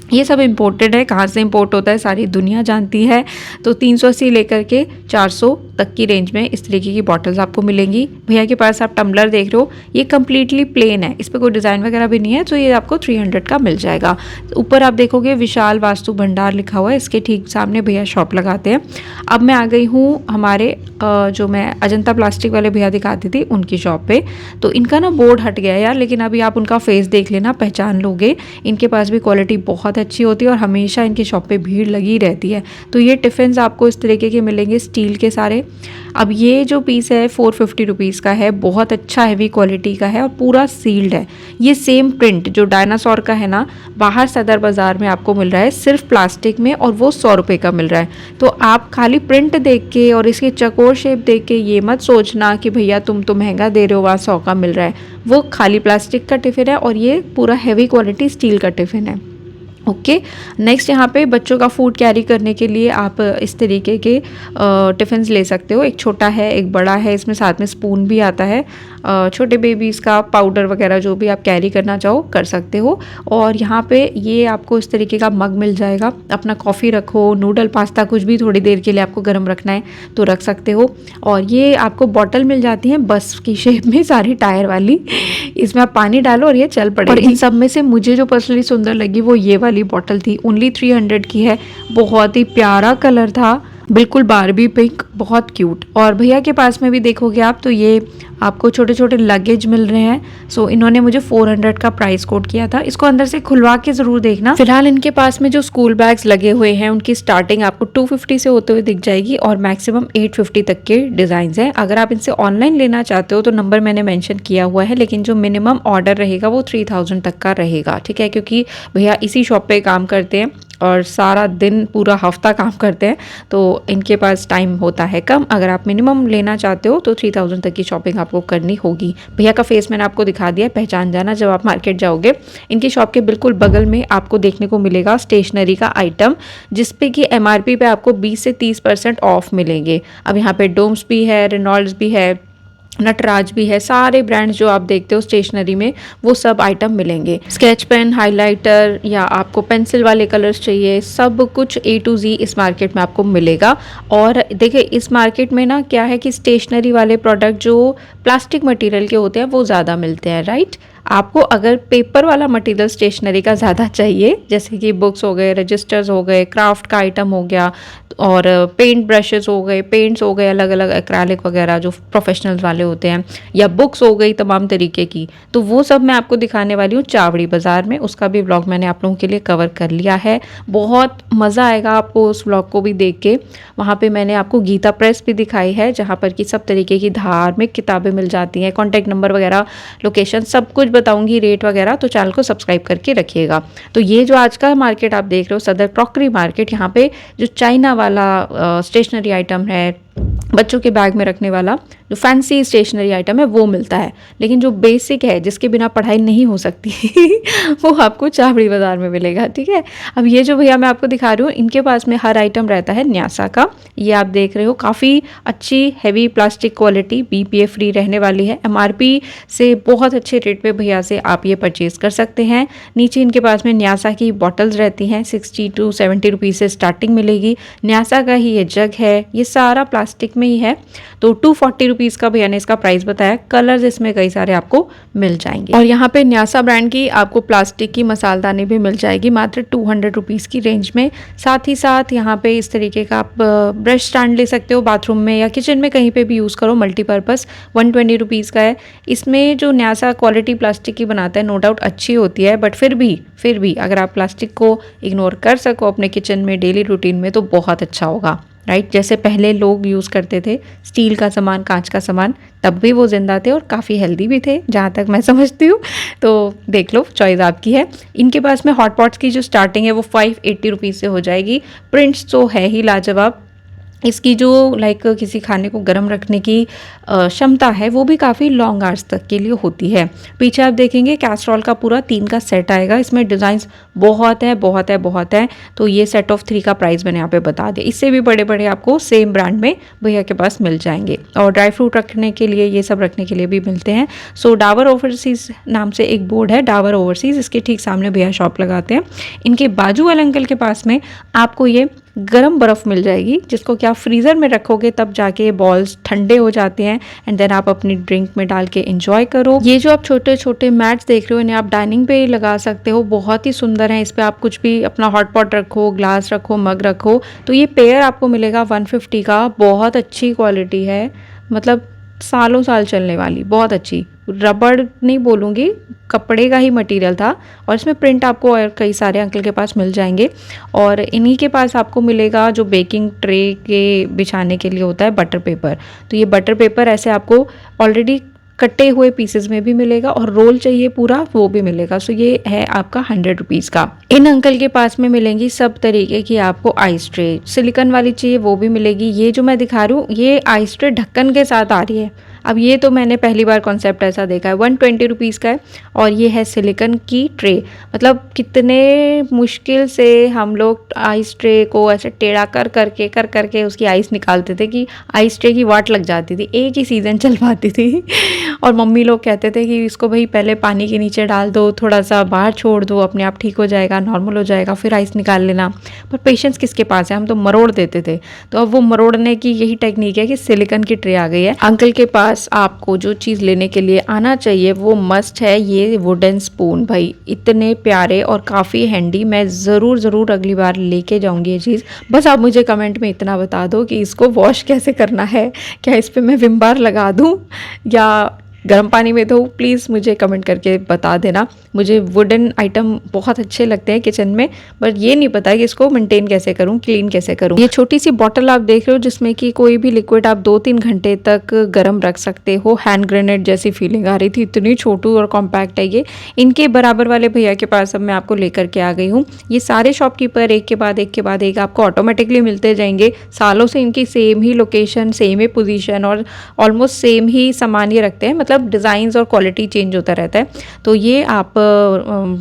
A: ये सब इम्पोर्टेड है, कहाँ से इम्पोर्ट होता है सारी दुनिया जानती है। तो 380 लेकर के 400 तक की रेंज में इस तरीके की बॉटल्स आपको मिलेंगी। भैया के पास आप टम्बलर देख रहे हो, ये कम्प्लीटली प्लेन है, इस पर कोई डिज़ाइन वगैरह भी नहीं है। तो ये आपको 300 का मिल जाएगा। ऊपर आप देखोगे विशाल वास्तु भंडार लिखा हुआ है, इसके ठीक सामने भैया शॉप लगाते हैं। अब मैं आ गई हूँ हमारे जो मैं अजंता प्लास्टिक वाले भैया दिखाती थी उनकी शॉप पे। तो इनका ना बोर्ड हट गया यार, लेकिन अभी आप उनका फेस देख लेना, पहचान लोगे। इनके पास भी क्वालिटी बहुत अच्छी होती है और हमेशा इनकी शॉप पे भीड़ लगी रहती है। तो ये टिफ़िन्स आपको इस तरीके के मिलेंगे स्टील के सारे। अब ये जो पीस है 450 रुपीज़ का है, बहुत अच्छा हैवी क्वालिटी का है और पूरा सील्ड है। ये सेम प्रिंट जो डायनासोर का है ना, बाहर सदर बाज़ार में आपको मिल रहा है सिर्फ प्लास्टिक में और वो 100 रुपये का मिल रहा है। तो आप खाली प्रिंट देख के और इसके चकोर शेप देख के ये मत सोचना कि भैया तुम तो महंगा दे रहे हो, वहाँ 100 का मिल रहा है। वो खाली प्लास्टिक का टिफ़िन है और ये पूरा हैवी क्वालिटी स्टील का टिफ़िन है। ओके, नेक्स्ट यहाँ पे बच्चों का फूड कैरी करने के लिए आप इस तरीके के टिफ़िन्स ले सकते हो। एक छोटा है, एक बड़ा है, इसमें साथ में स्पून भी आता है। छोटे बेबीज़ का पाउडर वगैरह जो भी आप कैरी करना चाहो कर सकते हो। और यहाँ पे ये आपको इस तरीके का मग मिल जाएगा, अपना कॉफ़ी रखो, नूडल पास्ता कुछ भी थोड़ी देर के लिए आपको गर्म रखना है तो रख सकते हो। और ये आपको बॉटल मिल जाती है बस की शेप में, सारी टायर वाली। इसमें आप पानी डालो और ये चल पड़ेगी। और इन सब में से मुझे जो पर्सनली सुंदर लगी वो ये वाली बॉटल थी, ओनली 300 की है। बहुत ही प्यारा कलर था, बिल्कुल बारबी पिंक, बहुत क्यूट। और भैया के पास में भी देखोगे आप तो ये आपको छोटे छोटे लगेज मिल रहे हैं। सो इन्होंने मुझे 400 का प्राइस कोट किया था। इसको अंदर से खुलवा के ज़रूर देखना। फिलहाल इनके पास में जो स्कूल बैग्स लगे हुए हैं उनकी स्टार्टिंग आपको 250 से होते हुए दिख जाएगी और मैक्सिमम 850 तक के डिज़ाइन हैं। अगर आप इनसे ऑनलाइन लेना चाहते हो तो नंबर मैंने मेंशन किया हुआ है, लेकिन जो मिनिमम ऑर्डर रहेगा वो 3000 तक का रहेगा, ठीक है। क्योंकि भैया इसी शॉप पे काम करते हैं और सारा दिन पूरा हफ्ता काम करते हैं तो इनके पास टाइम होता है कम। अगर आप मिनिमम लेना चाहते हो तो 3000 तक की शॉपिंग आपको करनी होगी। भैया का फेस मैंने आपको दिखा दिया, पहचान जाना जब आप मार्केट जाओगे। इनकी शॉप के बिल्कुल बगल में आपको देखने को मिलेगा स्टेशनरी का आइटम, जिसपे कि MRP पे आपको 20 से 30% ऑफ मिलेंगे। अब यहाँ पे डोम्स भी है, रेनॉल्ड्स भी है, नटराज भी है, सारे ब्रांड्स जो आप देखते हो स्टेशनरी में वो सब आइटम मिलेंगे। स्केच पेन, हाइलाइटर या आपको पेंसिल वाले कलर्स चाहिए, सब कुछ A to Z इस मार्केट में आपको मिलेगा। और देखिए इस मार्केट में ना क्या है कि स्टेशनरी वाले प्रोडक्ट जो प्लास्टिक मटेरियल के होते हैं वो ज़्यादा मिलते हैं, राइट। आपको अगर पेपर वाला मटेरियल स्टेशनरी का ज़्यादा चाहिए, जैसे कि बुक्स हो गए, रजिस्टर्स हो गए, क्राफ्ट का आइटम हो गया और पेंट ब्रशेस हो गए, पेंट्स हो गए, अलग अलग एक्रेलिक वगैरह जो प्रोफेशनल्स वाले होते हैं, या बुक्स हो गई तमाम तरीके की, तो वो सब मैं आपको दिखाने वाली हूँ चावड़ी बाज़ार में। उसका भी व्लॉग मैंने आप लोगों के लिए कवर कर लिया है। बहुत मज़ा आएगा आपको उस व्लॉग को भी देख के। वहाँ पे मैंने आपको गीता प्रेस भी दिखाई है जहाँ पर कि सब तरीके की धार्मिक किताबें मिल जाती हैं। कॉन्टैक्ट नंबर वगैरह, लोकेशन सब कुछ बताऊंगी, रेट वगैरह, तो चैनल को सब्सक्राइब करके रखिएगा। तो ये जो आज का मार्केट आप देख रहे हो सदर क्रॉकरी मार्केट, यहाँ पे जो चाइना वाला स्टेशनरी आइटम है, बच्चों के बैग में रखने वाला जो फैंसी स्टेशनरी आइटम है वो मिलता है, लेकिन जो बेसिक है जिसके बिना पढ़ाई नहीं हो सकती वो आपको चावड़ी बाज़ार में मिलेगा। ठीक है, अब ये जो भैया मैं आपको दिखा रही हूँ इनके पास में हर आइटम रहता है न्यासा का। ये आप देख रहे हो काफ़ी अच्छी heavy plastic quality BPA free रहने वाली है। MRP से बहुत अच्छे रेट पे भैया से आप ये परचेज़ कर सकते हैं। नीचे इनके पास में न्यासा की बॉटल्स रहती हैं, 60 to 70 रुपीज़ से स्टार्टिंग मिलेगी। न्यासा का ही ये जग है, ये सारा प्लास्टिक में ही है। तो 240 रुपीज़ का भैया ने इसका प्राइस बताया। कलर्स इसमें कई सारे आपको मिल जाएंगे। और यहाँ पे न्यासा ब्रांड की आपको प्लास्टिक की मसालदानी भी मिल जाएगी मात्र 200 रुपीज़ की रेंज में। साथ ही साथ यहाँ पे इस तरीके का आप ब्रश स्टैंड ले सकते हो, बाथरूम में या किचन में कहीं पे भी यूज़ करो, मल्टीपर्पज़ 120 रुपीज़ का है। इसमें जो न्यासा क्वालिटी प्लास्टिक की बनाता है नो डाउट अच्छी होती है, बट फिर भी अगर आप प्लास्टिक को इग्नोर कर सको अपने किचन में डेली रूटीन में तो बहुत अच्छा होगा, राइट। जैसे पहले लोग यूज़ करते थे स्टील का सामान, कांच का सामान, तब भी वो जिंदा थे और काफ़ी हेल्दी भी थे जहाँ तक मैं समझती हूँ। तो देख लो, चॉइस आपकी है। इनके पास में हॉट पॉट्स की जो स्टार्टिंग है वो 580 रुपीज़ से हो जाएगी। प्रिंट्स तो है ही लाजवाब। इसकी जो लाइक किसी खाने को गर्म रखने की क्षमता है वो भी काफ़ी लॉन्ग आवर्स तक के लिए होती है। पीछे आप देखेंगे कैस्ट्रॉल का पूरा 3 का सेट आएगा। इसमें डिज़ाइंस बहुत है। तो ये सेट ऑफ 3 का प्राइस मैंने यहाँ पे बता दिया। इससे भी बड़े आपको सेम ब्रांड में भैया के पास मिल जाएंगे। और ड्राई फ्रूट रखने के लिए, ये सब रखने के लिए भी मिलते हैं। सो डाबर ओवरसीज़ नाम से एक बोर्ड है, डाबर ओवरसीज़, इसके ठीक सामने भैया शॉप लगाते हैं। इनके बाजू वाले अंकल के पास में आपको ये गरम बर्फ़ मिल जाएगी, जिसको कि आप फ्रीज़र में रखोगे तब जाके ये बॉल्स ठंडे हो जाते हैं एंड देन आप अपनी ड्रिंक में डाल के एंजॉय करो। ये जो आप छोटे छोटे मैट्स देख रहे हो इन्हें आप डाइनिंग पे लगा सकते हो, बहुत ही सुंदर है। इस पर आप कुछ भी अपना हॉट पॉट रखो, ग्लास रखो, मग रखो। तो ये पेयर आपको मिलेगा 150 का। बहुत अच्छी क्वालिटी है, मतलब सालों साल चलने वाली, बहुत अच्छी। रबड़ नहीं बोलूँगी, कपड़े का ही मटेरियल था। और इसमें प्रिंट आपको और कई सारे अंकल के पास मिल जाएंगे। और इन्हीं के पास आपको मिलेगा जो बेकिंग ट्रे के बिछाने के लिए होता है बटर पेपर। तो ये बटर पेपर ऐसे आपको ऑलरेडी कटे हुए पीसेस में भी मिलेगा और रोल चाहिए पूरा वो भी मिलेगा। सो ये है आपका 100 रुपीज़ का। इन अंकल के पास में मिलेंगी सब तरीके की आपको आइस ट्रे, सिलिकॉन वाली चाहिए वो भी मिलेगी। ये जो मैं दिखा रही हूँ ये आइस ट्रे ढक्कन के साथ आ रही है। अब ये तो मैंने पहली बार कॉन्सेप्ट ऐसा देखा है। 120 रुपीज़ का है और ये है सिलिकॉन की ट्रे। मतलब कितने मुश्किल से हम लोग आइस ट्रे को ऐसे टेढ़ा कर करके उसकी आइस निकालते थे कि आइस ट्रे की वाट लग जाती थी, एक ही सीज़न चल पाती थी। और मम्मी लोग कहते थे कि इसको भाई पहले पानी के नीचे डाल दो, थोड़ा सा बाहर छोड़ दो, अपने आप ठीक हो जाएगा, नॉर्मल हो जाएगा, फिर आइस निकाल लेना। पर पेशेंस किसके पास है, हम तो मरोड़ देते थे। तो अब वो मरोड़ने की यही टेक्निक है कि सिलिकॉन की ट्रे आ गई है। अंकल के पास आपको जो चीज़ लेने के लिए आना चाहिए वो मस्ट है ये वुडन स्पून। भाई इतने प्यारे और काफ़ी हैंडी, मैं ज़रूर अगली बार लेके जाऊंगी ये चीज़। बस आप मुझे कमेंट में इतना बता दो कि इसको वॉश कैसे करना है, क्या इस पर मैं विम बार लगा दूँ या गर्म पानी में धो। प्लीज़ मुझे कमेंट करके बता देना। मुझे वुडन आइटम बहुत अच्छे लगते हैं किचन में, बट ये नहीं पता कि इसको मेंटेन कैसे करूं, क्लीन कैसे करूं। ये छोटी सी बॉटल आप देख रहे हो जिसमें कि कोई भी लिक्विड आप 2-3 घंटे तक गर्म रख सकते हो। हैंड ग्रेनेड जैसी फीलिंग आ रही थी, इतनी छोटू और कॉम्पैक्ट है ये। इनके बराबर वाले भैया के पास अब मैं आपको लेकर के आ गई हूँ। ये सारे शॉपकीपर एक के बाद एक आपको ऑटोमेटिकली मिलते जाएंगे। सालों से इनकी सेम ही लोकेशन, सेम ही पोजीशन और ऑलमोस्ट सेम ही सामान ये रखते हैं। मतलब डिज़ाइंस और क्वालिटी चेंज होता रहता है। तो ये आप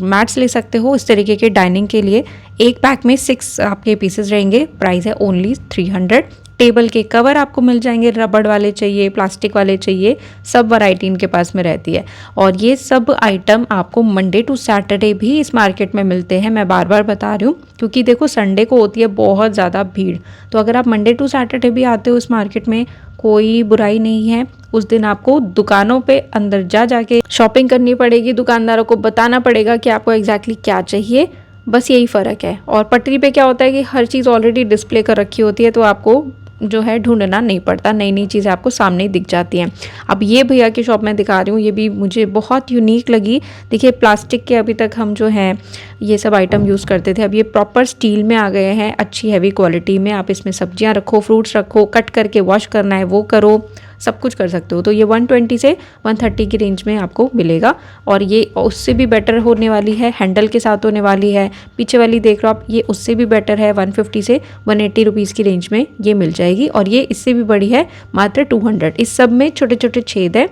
A: मैट्स ले सकते हो इस तरीके के डाइनिंग के लिए। एक पैक में 6 आपके पीसेस रहेंगे। प्राइस है ओनली 300। टेबल के कवर आपको मिल जाएंगे, रबड़ वाले चाहिए, प्लास्टिक वाले चाहिए, सब वैरायटी इनके पास में रहती है। और ये सब आइटम आपको मंडे टू सैटरडे भी इस मार्केट में मिलते हैं। मैं बार बार बता रही हूँ क्योंकि देखो संडे को होती है बहुत ज़्यादा भीड़। तो अगर आप मंडे टू सैटरडे भी आते हो इस मार्केट में कोई बुराई नहीं है। उस दिन आपको दुकानों पे अंदर जाके शॉपिंग करनी पड़ेगी, दुकानदारों को बताना पड़ेगा कि आपको एग्जैक्टली क्या चाहिए। बस यही फ़र्क है। और पटरी पे क्या होता है कि हर चीज़ ऑलरेडी डिस्प्ले कर रखी होती है, तो आपको जो है ढूंढना नहीं पड़ता, नई नई चीज़ें आपको सामने ही दिख जाती हैं। अब ये भैया की शॉप मैं दिखा रही हूँ, ये भी मुझे बहुत यूनिक लगी। देखिए प्लास्टिक के अभी तक हम जो हैं ये सब आइटम यूज़ करते थे, अब ये प्रॉपर स्टील में आ गए हैं, अच्छी हैवी क्वालिटी में। आप इसमें सब्जियाँ रखो, फ्रूट्स रखो, कट करके वॉश करना है वो करो। सब कुछ कर सकते हो। तो ये 120 से 130 की रेंज में आपको मिलेगा और ये उससे भी बेटर होने वाली है, हैंडल के साथ होने वाली है। पीछे वाली देख रहे हो आप, ये उससे भी बेटर है, 150 से 180 रुपीज़ की रेंज में ये मिल जाएगी और ये इससे भी बड़ी है मात्र 200। इस सब में छोटे छोटे छेद है,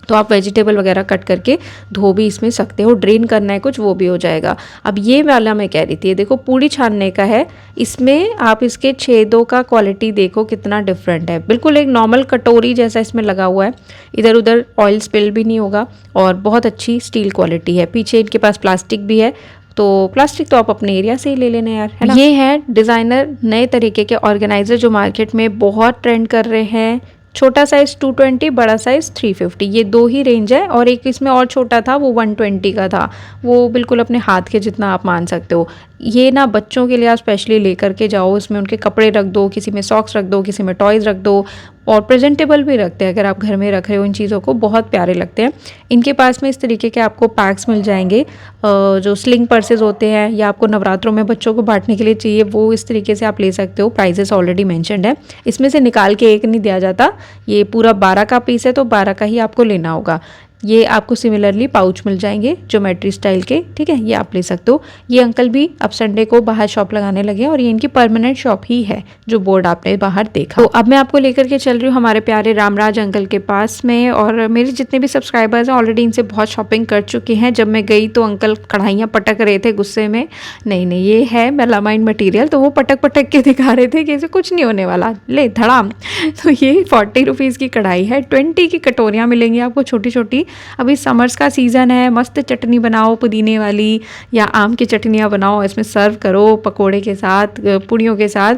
A: तो आप वेजिटेबल वगैरह कट करके धो भी इसमें सकते हो, ड्रेन करना है कुछ वो भी हो जाएगा। अब ये वाला मैं कह रही थी, ये देखो पूड़ी छानने का है, इसमें आप इसके छेदों का क्वालिटी देखो कितना डिफरेंट है, बिल्कुल एक नॉर्मल कटोरी जैसा इसमें लगा हुआ है, इधर उधर ऑयल स्पिल भी नहीं होगा और बहुत अच्छी स्टील क्वालिटी है। पीछे इनके पास प्लास्टिक भी है, तो प्लास्टिक तो आप अपने एरिया से ही ले लेना यार, है ना। ये है डिज़ाइनर नए तरीके के ऑर्गेनाइजर जो मार्केट में बहुत ट्रेंड कर रहे हैं। छोटा साइज़ 220, बड़ा साइज़ 350, ये दो ही रेंज है और एक इसमें और छोटा था वो 120 का था, वो बिल्कुल अपने हाथ के जितना आप मान सकते हो। ये ना बच्चों के लिए आप स्पेशली लेकर के जाओ, इसमें उनके कपड़े रख दो, किसी में सॉक्स रख दो, किसी में टॉयज़ रख दो और प्रेजेंटेबल भी रखते हैं। अगर आप घर में रख रहे हो इन चीज़ों को, बहुत प्यारे लगते हैं। इनके पास में इस तरीके के आपको पैक्स मिल जाएंगे, जो स्लिंग पर्सेज होते हैं या आपको नवरात्रों में बच्चों को बांटने के लिए चाहिए, वो इस तरीके से आप ले सकते हो। प्राइजेस ऑलरेडी मेंशन्ड है, इसमें से निकाल के एक नहीं दिया जाता, ये पूरा 12 का पीस है तो 12 का ही आपको लेना होगा। ये आपको सिमिलरली पाउच मिल जाएंगे ज्योमेट्री स्टाइल के, ठीक है, ये आप ले सकते हो। ये अंकल भी अब संडे को बाहर शॉप लगाने लगे और ये इनकी परमानेंट शॉप ही है, जो बोर्ड आपने बाहर देखा। तो अब मैं आपको लेकर के चल रही हूँ हमारे प्यारे रामराज अंकल के पास में, और मेरे जितने भी सब्सक्राइबर्स हैं ऑलरेडी इनसे बहुत शॉपिंग कर चुके हैं। जब मैं गई तो अंकल कढ़ाइयाँ पटक रहे थे गुस्से में, नहीं ये है मेलामाइन मटीरियल, तो वो पटक पटक के दिखा रहे थे कि इसे कुछ नहीं होने वाला, ले धड़ाम। तो ये 40 रुपीज़ की कढ़ाई है, 20 की कटोरियाँ मिलेंगी आपको छोटी छोटी। अभी समर्स का सीज़न है, मस्त चटनी बनाओ पुदीने वाली या आम की चटनियाँ बनाओ, इसमें सर्व करो पकोड़े के साथ, पूड़ियों के साथ।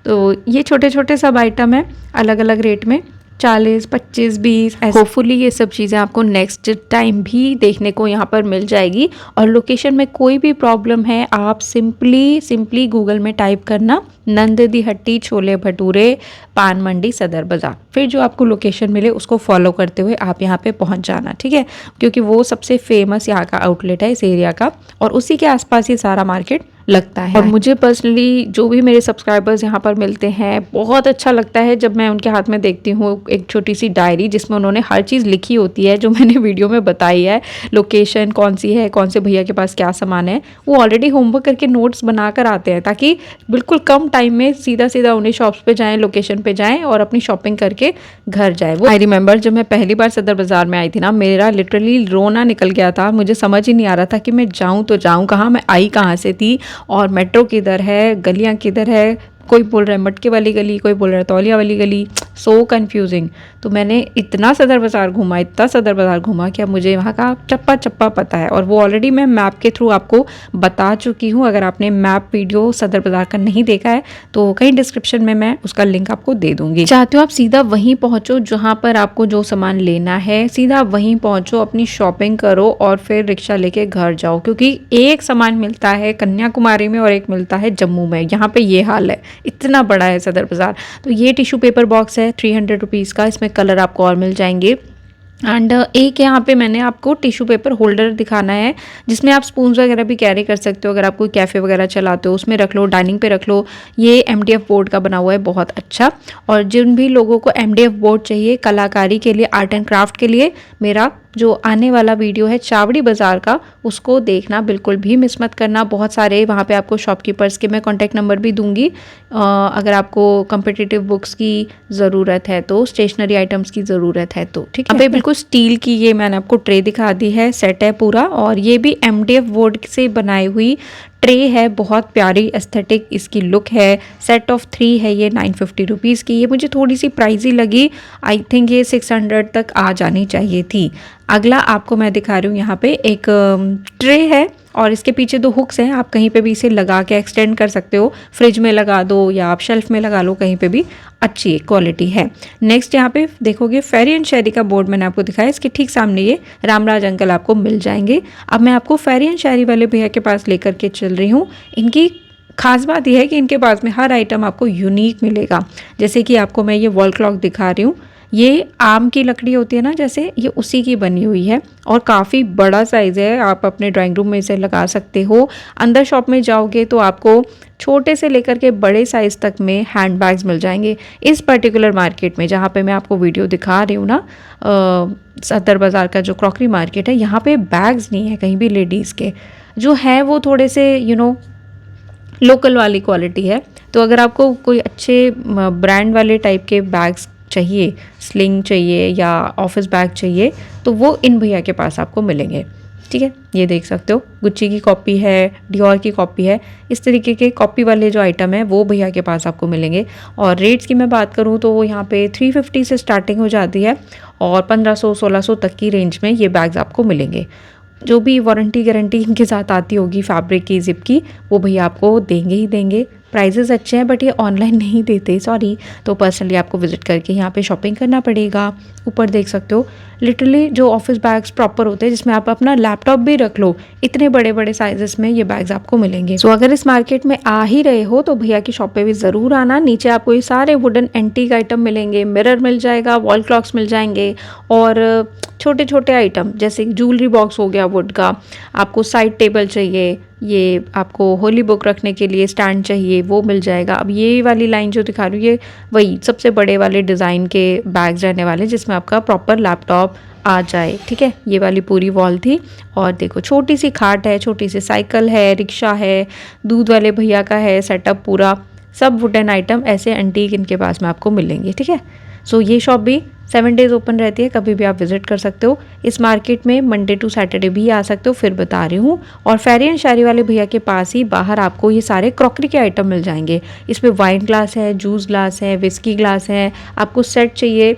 A: तो ये छोटे छोटे सब आइटम है अलग अलग रेट में, 40, 25, 20। होपफुली ये सब चीज़ें आपको नेक्स्ट टाइम भी देखने को यहाँ पर मिल जाएगी। और लोकेशन में कोई भी प्रॉब्लम है, आप सिंपली गूगल में टाइप करना नंद दी हट्टी छोले भटूरे पान मंडी सदर बाज़ार, फिर जो आपको लोकेशन मिले उसको फॉलो करते हुए आप यहाँ पे पहुँच जाना, ठीक है, क्योंकि वो सबसे फेमस यहाँ का आउटलेट है इस एरिया का और उसी के आसपास ये सारा मार्केट लगता है। और मुझे पर्सनली जो भी मेरे सब्सक्राइबर्स यहाँ पर मिलते हैं, बहुत अच्छा लगता है जब मैं उनके हाथ में देखती हूँ एक छोटी सी डायरी जिसमें उन्होंने हर चीज़ लिखी होती है जो मैंने वीडियो में बताई है, लोकेशन कौन सी है, कौन से भैया के पास क्या सामान है, वो ऑलरेडी होमवर्क करके नोट्स बना कर आते हैं ताकि बिल्कुल कम टाइम में सीधा उन्हें शॉप्स पे जाएं, लोकेशन पे जाएं और अपनी शॉपिंग करके घर जाएं। वो आई रिमेंबर जब मैं पहली बार सदर बाज़ार में आई थी ना, मेरा लिटरली रोना निकल गया था, मुझे समझ ही नहीं आ रहा था कि मैं जाऊँ तो जाऊँ कहाँ, मैं आई कहाँ से थी और मेट्रो किधर है, गलियाँ किधर है, कोई बोल रहा है मटके वाली गली, कोई बोल रहा है तौलिया वाली गली, सो कन्फ्यूजिंग। तो मैंने इतना सदर बाज़ार घूमा कि अब मुझे वहाँ का चप्पा चप्पा पता है और वो ऑलरेडी मैं मैप के थ्रू आपको बता चुकी हूँ। अगर आपने मैप वीडियो सदर बाज़ार का नहीं देखा है तो कहीं डिस्क्रिप्शन में मैं उसका लिंक आपको दे दूँगी। चाहते हो आप सीधा वहीं पहुँचो जहाँ पर आपको जो सामान लेना है, सीधा वहीं पहुँचो, अपनी शॉपिंग करो और फिर रिक्शा लेके घर जाओ, क्योंकि एक सामान मिलता है कन्याकुमारी में और एक मिलता है जम्मू में, यहाँ पे ये हाल है, इतना बड़ा है सदर बाज़ार। तो ये टिश्यू पेपर बॉक्स है 300 रुपीज़ का, इसमें कलर आपको और मिल जाएंगे। एंड एक यहाँ पे मैंने आपको टिश्यू पेपर होल्डर दिखाना है जिसमें आप स्पून्स वगैरह भी कैरी कर सकते हो, अगर आप कोई कैफ़े वगैरह चलाते हो उसमें रख लो, डाइनिंग पे रख लो। ये MDF बोर्ड का बना हुआ है, बहुत अच्छा। और जिन भी लोगों को MDF बोर्ड चाहिए कलाकारी के लिए, आर्ट एंड क्राफ्ट के लिए, मेरा जो आने वाला वीडियो है चावड़ी बाज़ार का उसको देखना, बिल्कुल भी मिस मत करना। बहुत सारे वहाँ पे आपको शॉपकीपर्स के मैं कॉन्टैक्ट नंबर भी दूंगी, अगर आपको कम्पिटिटिव बुक्स की ज़रूरत है तो, स्टेशनरी आइटम्स की ज़रूरत है तो, ठीक है। यहाँ पे बिल्कुल स्टील की ये मैंने आपको ट्रे दिखा दी है, सेट है पूरा, और ये भी MDF बोर्ड से बनाई हुई ट्रे है, बहुत प्यारी एस्थेटिक इसकी लुक है। सेट ऑफ 3 है ये 950 रुपीज़ की, ये मुझे थोड़ी सी प्राइजी लगी, आई थिंक ये 600 तक आ जानी चाहिए थी। अगला आपको मैं दिखा रही हूँ, यहाँ पे एक ट्रे है और इसके पीछे 2 हुक्स हैं, आप कहीं पे भी इसे लगा के एक्सटेंड कर सकते हो, फ्रिज में लगा दो या आप शेल्फ में लगा लो, कहीं पे भी अच्छी क्वालिटी है। नेक्स्ट यहाँ पे देखोगे फेरी एंड शेरी का बोर्ड मैंने आपको दिखाया, इसके ठीक सामने ये रामराज अंकल आपको मिल जाएंगे। अब मैं आपको फेरी एंड शेरी वाले भैया के पास लेकर के चल रही हूँ। इनकी खास बात यह है कि इनके पास में हर आइटम आपको यूनिक मिलेगा, जैसे कि आपको मैं ये वॉल क्लॉक दिखा रही हूँ, ये आम की लकड़ी होती है ना, जैसे ये उसी की बनी हुई है और काफ़ी बड़ा साइज़ है। आप अपने ड्राइंग रूम में इसे लगा सकते हो। अंदर शॉप में जाओगे तो आपको छोटे से लेकर के बड़े साइज़ तक में हैंड बैग्स मिल जाएंगे। इस पर्टिकुलर मार्केट में जहाँ पे मैं आपको वीडियो दिखा रही हूँ ना, सदर बाज़ार का जो क्रॉकरी मार्केट है, यहाँ पे बैग्स नहीं है कहीं भी लेडीज़ के। जो है वो थोड़े से लोकल वाली क्वालिटी है। तो अगर आपको कोई अच्छे ब्रांड वाले टाइप के बैग्स चाहिए, स्लिंग चाहिए या ऑफिस बैग चाहिए, तो वो इन भैया के पास आपको मिलेंगे। ठीक है, ये देख सकते हो, गुच्ची की कॉपी है, डियोर की कॉपी है, इस तरीके के कॉपी वाले जो आइटम है वो भैया के पास आपको मिलेंगे। और रेट्स की मैं बात करूँ तो यहाँ पे 350 से स्टार्टिंग हो जाती है और 1500-1600 तक की रेंज में ये बैग्स आपको मिलेंगे। जो भी वारंटी गारंटी इनके साथ आती होगी फैब्रिक की, जिप की, वो भैया आपको देंगे ही देंगे। प्राइजेस अच्छे हैं बट ये ऑनलाइन नहीं देते, सॉरी। तो पर्सनली आपको विजिट करके यहाँ पे शॉपिंग करना पड़ेगा। ऊपर देख सकते हो लिटरली जो ऑफिस बैग्स प्रॉपर होते हैं जिसमें आप अपना लैपटॉप भी रख लो, इतने बड़े बड़े साइजेस में ये बैग्स आपको मिलेंगे। सो अगर इस मार्केट में आ ही रहे हो तो भैया की शॉप पे भी ज़रूर आना। नीचे आपको ये सारे वुडन एंटीक आइटम मिलेंगे, मिरर मिल जाएगा, वॉल क्लॉक्स मिल जाएंगे और छोटे छोटे आइटम जैसे ज्वेलरी बॉक्स हो गया वुड का, आपको साइड टेबल चाहिए, ये आपको होली बुक रखने के लिए स्टैंड चाहिए, वो मिल जाएगा। अब ये वाली लाइन जो दिखा रही हूँ ये वही सबसे बड़े वाले डिज़ाइन के बैग्स रहने वाले जिसमें आपका प्रॉपर लैपटॉप आ जाए। ठीक है, ये वाली पूरी वॉल थी। और देखो छोटी सी खाट है, छोटी सी साइकिल है, रिक्शा है, दूध वाले भैया का है सेटअप पूरा, सब वुडन आइटम ऐसे एंटीक इनके पास में आपको मिलेंगे। ठीक है, सो ये शॉप भी 7 डेज़ ओपन रहती है, कभी भी आप विजिट कर सकते हो। इस मार्केट में मंडे टू सैटरडे भी आ सकते हो, फिर बता रही हूँ। और फेरी एंड शायरी वाले भैया के पास ही बाहर आपको ये सारे क्रॉकरी के आइटम मिल जाएंगे। इसमें वाइन ग्लास है, जूस ग्लास है, विस्की ग्लास है, आपको सेट चाहिए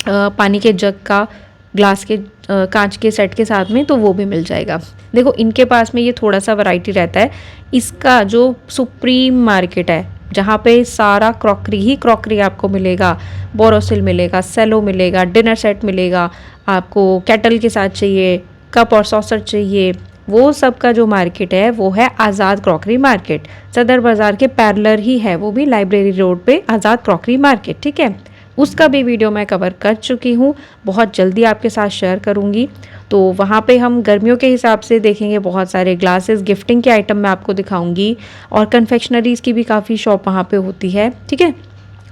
A: पानी के जग का, ग्लास के कांच के सेट के साथ में, तो वो भी मिल जाएगा। देखो इनके पास में ये थोड़ा सा वैरायटी रहता है। इसका जो सुप्रीम मार्केट है जहाँ पे सारा क्रॉकरी ही क्रॉकरी आपको मिलेगा, बोरोसिल मिलेगा, सेलो मिलेगा, डिनर सेट मिलेगा, आपको केटल के साथ चाहिए, कप और सॉसर चाहिए, वो सब का जो मार्केट है वो है आज़ाद क्रॉकरी मार्केट। सदर बाज़ार के पैरेलल ही है, वो भी लाइब्रेरी रोड पे आज़ाद क्रॉकरी मार्केट। ठीक है, उसका भी वीडियो मैं कवर कर चुकी हूँ, बहुत जल्दी आपके साथ शेयर करूँगी। तो वहाँ पे हम गर्मियों के हिसाब से देखेंगे, बहुत सारे ग्लासेस, गिफ्टिंग के आइटम मैं आपको दिखाऊंगी और कन्फेक्शनरीज़ की भी काफ़ी शॉप वहाँ पे होती है। ठीक है,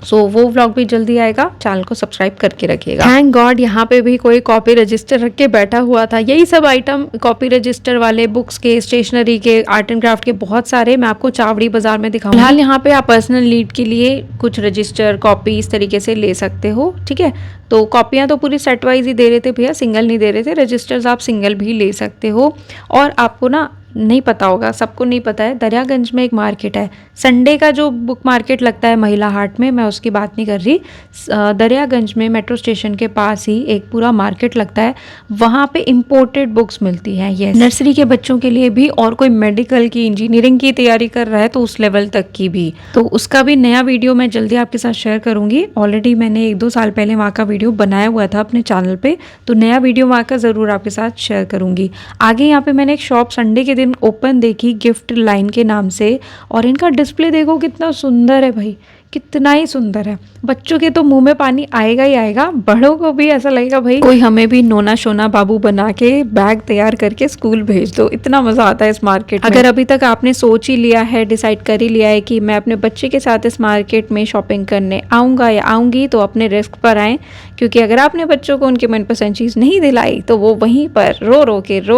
A: सो वो व्लॉग भी जल्दी आएगा, चैनल को सब्सक्राइब करके रखिएगा। थैंक गॉड यहाँ पे भी कोई कॉपी रजिस्टर रख के बैठा हुआ था। यही सब आइटम कॉपी रजिस्टर वाले, बुक्स के, स्टेशनरी के, आर्ट एंड क्राफ्ट के बहुत सारे मैं आपको चावड़ी बाजार में दिखाऊंगी। फिलहाल यहाँ पे आप पर्सनल नीड के लिए कुछ रजिस्टर, कॉपी इस तरीके से ले सकते हो। ठीक है, तो कॉपियाँ तो पूरी सेट वाइज ही दे रहे थे भैया, सिंगल नहीं दे रहे थे। रजिस्टर्स आप सिंगल भी ले सकते हो। और आपको ना नहीं पता होगा, सबको नहीं पता है, दरियागंज में एक मार्केट है, संडे का जो बुक मार्केट लगता है महिला हाट में, मैं उसकी बात नहीं कर रही। दरियागंज में मेट्रो स्टेशन के पास ही एक पूरा मार्केट लगता है, वहाँ पे इम्पोर्टेड बुक्स मिलती हैं। ये नर्सरी के बच्चों के लिए भी, और कोई मेडिकल की, इंजीनियरिंग की तैयारी कर रहा है तो उस लेवल तक की भी। तो उसका भी नया वीडियो मैं जल्दी आपके साथ शेयर करूंगी। ऑलरेडी मैंने 1-2 साल पहले वहाँ का वीडियो बनाया हुआ था अपने चैनल पे, तो नया वीडियो वहाँ का ज़रूर आपके साथ शेयर करूंगी। आगे यहाँ पे मैंने एक शॉप संडे के दिन ओपन देखी गिफ्ट लाइन के नाम से, और इनका डिस्प्ले देखो कितना सुंदर है भाई, कितना ही सुंदर है। बच्चों के तो मुंह में पानी आएगा ही आएगा, बड़ों को भी ऐसा लगेगा भाई कोई हमें भी नोना शोना बाबू बना के बैग तैयार करके स्कूल भेज दो। इतना मजा आता है इस मार्केट में। अगर अभी तक आपने सोच ही लिया है, डिसाइड कर ही लिया है कि मैं अपने बच्चे के साथ इस मार्केट में शॉपिंग करने आऊँगा या आऊँगी, तो अपने रिस्क पर आएँ, क्योंकि अगर आपने बच्चों को उनकी मनपसंद चीज़ नहीं दिलाई तो वो वहीं पर रो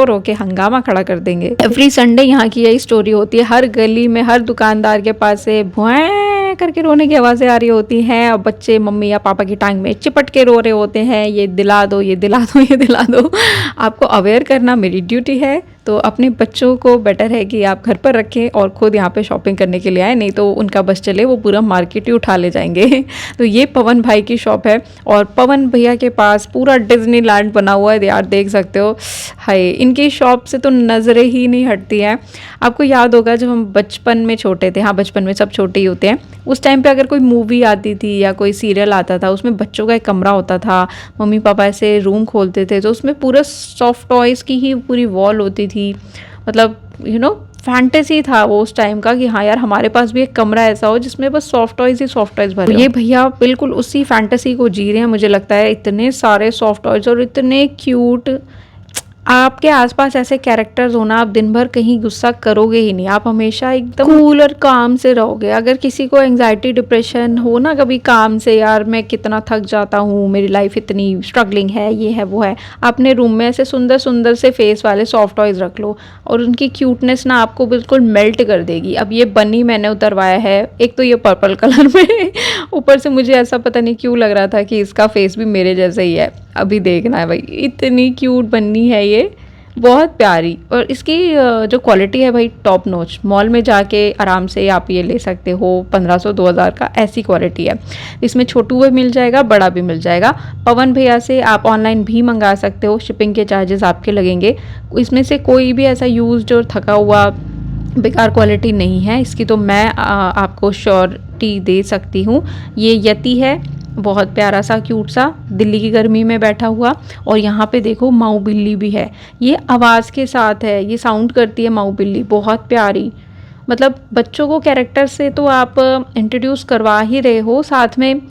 A: रो के हंगामा खड़ा कर देंगे। एवरी संडे यहाँ की यही स्टोरी होती है, हर गली में, हर दुकानदार के पास से भुएं करके रोने की आवाज़ें आ रही होती हैं, और बच्चे मम्मी या पापा की टांग में चिपट के रो रहे होते हैं, ये दिला दो, ये दिला दो, ये दिला दो। आपको अवेयर करना मेरी ड्यूटी है। तो अपने बच्चों को बेटर है कि आप घर पर रखें और खुद यहाँ पे शॉपिंग करने के लिए आए, नहीं तो उनका बस चले वो पूरा मार्केट ही उठा ले जाएंगे। तो ये पवन भाई की शॉप है, और पवन भैया के पास पूरा डिज्नीलैंड बना हुआ है यार, देख सकते हो। हाय, इनकी शॉप से तो नज़रें ही नहीं हटती हैं। आपको याद होगा जब हम बचपन में छोटे थे, हाँ बचपन में सब छोटे ही होते हैं, उस टाइम पे अगर कोई मूवी आती थी या कोई सीरियल आता था, उसमें बच्चों का एक कमरा होता था, मम्मी पापा ऐसे रूम खोलते थे तो उसमें पूरा सॉफ्ट टॉयज़ की ही पूरी वॉल होती थी। मतलब फैंटेसी था वो उस टाइम का कि हाँ यार हमारे पास भी एक कमरा ऐसा हो जिसमें बस सॉफ्ट टॉयज ही सॉफ्ट टॉयज भरे हो। ये भैया बिल्कुल उसी फैंटेसी को जी रहे हैं मुझे लगता है, इतने सारे सॉफ्ट टॉयज और इतने क्यूट। आपके आसपास ऐसे कैरेक्टर्स होना, आप दिन भर कहीं गुस्सा करोगे ही नहीं, आप हमेशा एकदम कूल और काम से रहोगे। अगर किसी को एंजाइटी डिप्रेशन हो ना कभी काम से, यार मैं कितना थक जाता हूँ, मेरी लाइफ इतनी स्ट्रगलिंग है, ये है वो है, अपने रूम में ऐसे सुंदर सुंदर से फेस वाले सॉफ्ट टॉयज रख लो और उनकी क्यूटनेस ना आपको बिल्कुल मेल्ट कर देगी। अब ये बनी मैंने उतरवाया है, एक तो ये पर्पल कलर में ऊपर से मुझे ऐसा पता नहीं क्यों लग रहा था कि इसका फेस भी मेरे जैसा ही है। अभी देखना है भाई, इतनी क्यूट बन्नी है ये, बहुत प्यारी। और इसकी जो क्वालिटी है भाई टॉप नॉच, मॉल में जाके आराम से आप ये ले सकते हो 1500-2000 का, ऐसी क्वालिटी है। इसमें छोटू भी मिल जाएगा, बड़ा भी मिल जाएगा। पवन भैया से आप ऑनलाइन भी मंगा सकते हो, शिपिंग के चार्जेस आपके लगेंगे। इसमें से कोई भी ऐसा यूज्ड और थका हुआ बेकार क्वालिटी नहीं है इसकी, तो मैं आपको श्योरिटी दे सकती हूँ। ये यति है, बहुत प्यारा सा क्यूट सा, दिल्ली की गर्मी में बैठा हुआ। और यहाँ पे देखो माऊ बिल्ली भी है, ये आवाज़ के साथ है, ये साउंड करती है माऊ बिल्ली, बहुत प्यारी। मतलब बच्चों को कैरेक्टर से तो आप इंट्रोड्यूस करवा ही रहे हो, साथ में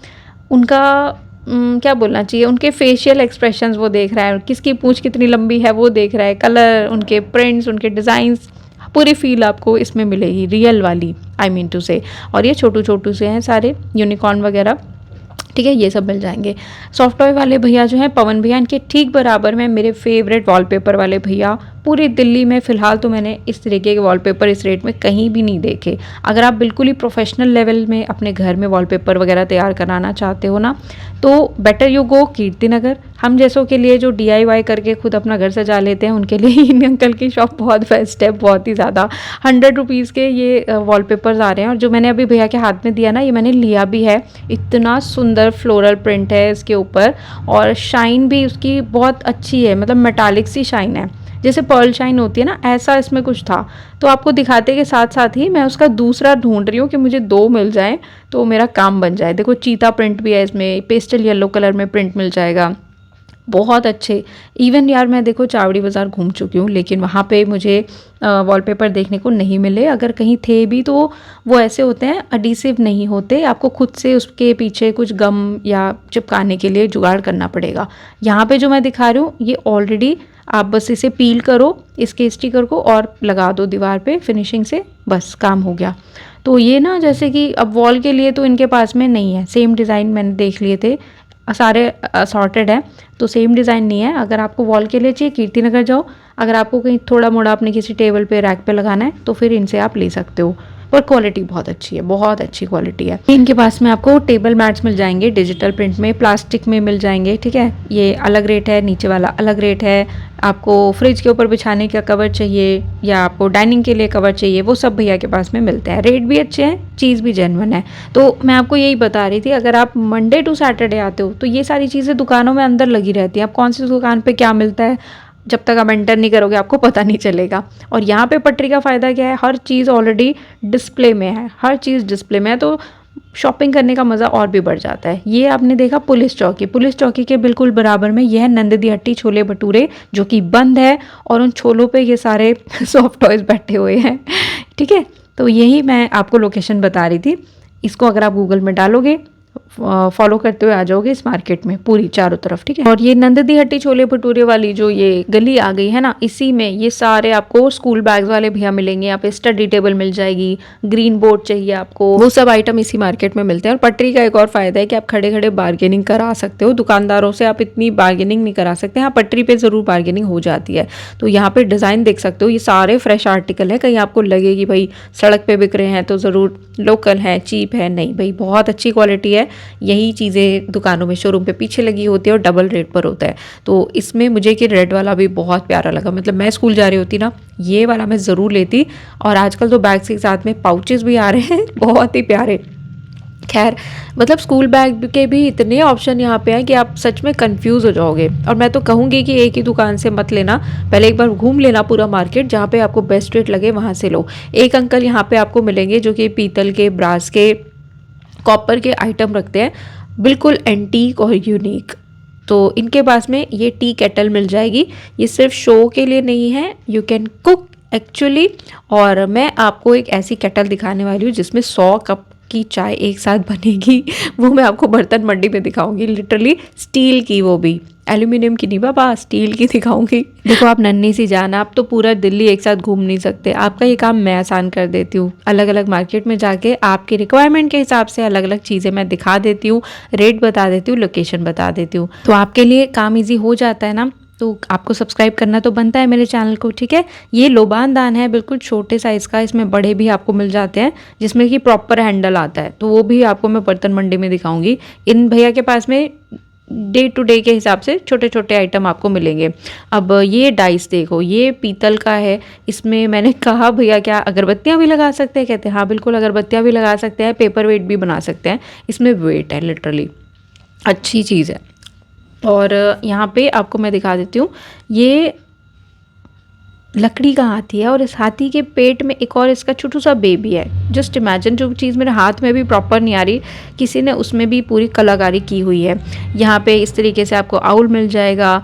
A: उनका क्या बोलना चाहिए, उनके फेशियल एक्सप्रेशंस वो देख रहा है, किसकी पूंछ कितनी लंबी है वो देख रहा है, कलर, उनके प्रिंट्स, उनके डिज़ाइंस, पूरी फील आपको इसमें मिलेगी रियल वाली, आई मीन टू से। और ये छोटू छोटू से हैं सारे, यूनिकॉर्न वगैरह, ठीक है, ये सब मिल जाएंगे। सॉफ्ट टॉय वाले भैया जो हैं पवन भैया, इनके ठीक बराबर में मेरे फेवरेट वॉलपेपर वाले भैया पूरी दिल्ली में फ़िलहाल तो मैंने इस तरीके के वॉलपेपर इस रेट में कहीं भी नहीं देखे। अगर आप बिल्कुल ही प्रोफेशनल लेवल में अपने घर में वॉलपेपर वगैरह तैयार कराना चाहते हो ना, तो better you go Kirti Nagar. हम जैसों के लिए जो DIY करके खुद अपना घर सजा लेते हैं उनके लिए इन अंकल की शॉप बहुत बेस्ट है, बहुत ही ज़्यादा। 100 रुपीज़ के ये वॉलपेपर्स आ रहे हैं। और जो मैंने अभी भैया के हाथ में दिया ना, ये मैंने लिया भी है, इतना सुंदर फ्लोरल प्रिंट है इसके ऊपर, और शाइन भी उसकी बहुत अच्छी है, मतलब मेटालिक सी शाइन है, जैसे पर्ल शाइन होती है ना, ऐसा इसमें कुछ था। तो आपको दिखाते के साथ साथ ही मैं उसका दूसरा ढूंढ रही हूँ कि मुझे 2 मिल जाए तो मेरा काम बन जाए। देखो चीता प्रिंट भी है इसमें, पेस्टल येलो कलर में प्रिंट मिल जाएगा, बहुत अच्छे। इवन यार मैं देखो चावड़ी बाज़ार घूम चुकी हूँ, लेकिन वहाँ पे मुझे वॉलपेपर देखने को नहीं मिले। अगर कहीं थे भी तो वो ऐसे होते हैं, एडिसिव नहीं होते, आपको खुद से उसके पीछे कुछ गम या चिपकाने के लिए जुगाड़ करना पड़ेगा। यहाँ पे जो मैं दिखा रही हूँ ये ऑलरेडी, आप बस इसे पील करो इसके स्टिकर को और लगा दो दीवार पे फिनिशिंग से, बस काम हो गया। तो ये ना जैसे कि अब वॉल के लिए तो इनके पास में नहीं है, सेम डिज़ाइन मैंने देख लिए थे, सारे असॉर्टेड है, तो सेम डिज़ाइन नहीं है। अगर आपको वॉल के लिए चाहिए कीर्ति नगर जाओ, अगर आपको कहीं थोड़ा मोड़ा अपने किसी टेबल पे रैक पे लगाना है तो फिर इनसे आप ले सकते हो। पर क्वालिटी बहुत अच्छी है, बहुत अच्छी क्वालिटी है। इनके पास में आपको टेबल मैट्स मिल जाएंगे, डिजिटल प्रिंट में, प्लास्टिक में मिल जाएंगे, ठीक है। ये अलग रेट है, नीचे वाला अलग रेट है। आपको फ्रिज के ऊपर बिछाने का कवर चाहिए या आपको डाइनिंग के लिए कवर चाहिए, वो सब भैया के पास में मिलते हैं। रेट भी अच्छे हैं, चीज़ भी जेन्युइन है। तो मैं आपको यही बता रही थी, अगर आप मंडे टू सैटरडे आते हो तो ये सारी चीज़ें दुकानों में अंदर लगी रहती हैं। अब कौन सी दुकान पे क्या मिलता है, जब तक आप एंटर नहीं करोगे आपको पता नहीं चलेगा। और यहाँ पे पटरी का फ़ायदा क्या है, हर चीज़ ऑलरेडी डिस्प्ले में है, हर चीज़ डिस्प्ले में है, तो शॉपिंग करने का मज़ा और भी बढ़ जाता है। ये आपने देखा पुलिस चौकी, पुलिस चौकी के बिल्कुल बराबर में यह है नंददी हट्टी छोले भटूरे, जो कि बंद है, और उन छोलों पे ये सारे सॉफ्ट टॉयज बैठे हुए हैं, ठीक है। तो यही मैं आपको लोकेशन बता रही थी। इसको अगर आप गूगल में डालोगे, फॉलो करते हुए आ जाओगे इस मार्केट में पूरी चारों तरफ, ठीक है। और ये नंददी हट्टी छोले भटूरे वाली जो ये गली आ गई है ना, इसी में ये सारे आपको स्कूल बैग्स वाले भैया मिलेंगे। यहाँ पे स्टडी टेबल मिल जाएगी, ग्रीन बोर्ड चाहिए आपको, वो सब आइटम इसी मार्केट में मिलते हैं। और पटरी का एक और फायदा है कि आप खड़े खड़े बार्गेनिंग करा सकते हो, दुकानदारों से आप इतनी बार्गेनिंग नहीं करा सकते। हाँ, पटरी पे जरूर बार्गेनिंग हो जाती है। तो यहाँ पे डिजाइन देख सकते हो, ये सारे फ्रेश आर्टिकल है। कहीं आपको लगे कि भाई सड़क पे बिक रहे हैं तो जरूर लोकल है, चीप है, नहीं भाई, बहुत अच्छी क्वालिटी है। यही चीज़ें दुकानों में शोरूम पे पीछे लगी होती है और डबल रेट पर होता है। तो इसमें मुझे कि रेड वाला भी बहुत प्यारा लगा, मतलब मैं स्कूल जा रही होती ना, ये वाला मैं ज़रूर लेती। और आजकल तो बैग्स के साथ में पाउचेस भी आ रहे हैं, बहुत ही प्यारे। खैर, मतलब स्कूल बैग के भी इतने ऑप्शन यहाँ पे हैं कि आप सच में कंफ्यूज हो जाओगे। और मैं तो कहूँगी कि एक ही दुकान से मत लेना, पहले एक बार घूम लेना पूरा मार्केट, जहाँ पे आपको बेस्ट रेट लगे वहाँ से लो। एक अंकल यहाँ पे आपको मिलेंगे जो कि पीतल के, ब्रास के, कॉपर के आइटम रखते हैं, बिल्कुल एंटीक और यूनिक। तो इनके पास में ये टी केटल मिल जाएगी। ये सिर्फ शो के लिए नहीं है, यू कैन कुक एक्चुअली। और मैं आपको एक ऐसी केटल दिखाने वाली हूँ जिसमें 100 कप की चाय एक साथ बनेगी। वो मैं आपको बर्तन मंडी में दिखाऊंगी, लिटरली स्टील की, वो भी एल्यूमिनियम की नहीं बाबा, स्टील की दिखाऊंगी। देखो आप नन्ही सी जान, आप तो पूरा दिल्ली एक साथ घूम नहीं सकते, आपका ये काम मैं आसान कर देती हूँ। अलग अलग मार्केट में जाके आपकी रिक्वायरमेंट के हिसाब से अलग अलग चीज़ें मैं दिखा देती हूँ, रेट बता देती हूँ, लोकेशन बता देती हूँ, तो आपके लिए काम ईजी हो जाता है ना। तो आपको सब्सक्राइब करना तो बनता है मेरे चैनल को, ठीक है। ये लोबान दान है, बिल्कुल छोटे साइज़ का, इसमें बड़े भी आपको मिल जाते हैं जिसमें कि प्रॉपर हैंडल आता है, तो वो भी आपको मैं बर्तन मंडी में दिखाऊंगी। इन भैया के पास में डे टू डे के हिसाब से छोटे छोटे आइटम आपको मिलेंगे। अब ये डाइस देखो, ये पीतल का है। इसमें मैंने कहा भैया क्या अगरबत्तियाँ भी लगा सकते हैं? कहते हैं हाँ बिल्कुल अगरबत्तियाँ भी लगा सकते हैं, पेपर वेट भी बना सकते हैं। इसमें वेट है, लिटरली अच्छी चीज़ है। और यहाँ पे आपको मैं दिखा देती हूँ, ये लकड़ी का हाथी है और इस हाथी के पेट में एक और इसका छोटू सा बेबी है। जस्ट इमेजिन, जो चीज़ मेरे हाथ में भी प्रॉपर नहीं आ रही, किसी ने उसमें भी पूरी कलाकारी की हुई है। यहाँ पे इस तरीके से आपको आउल मिल जाएगा।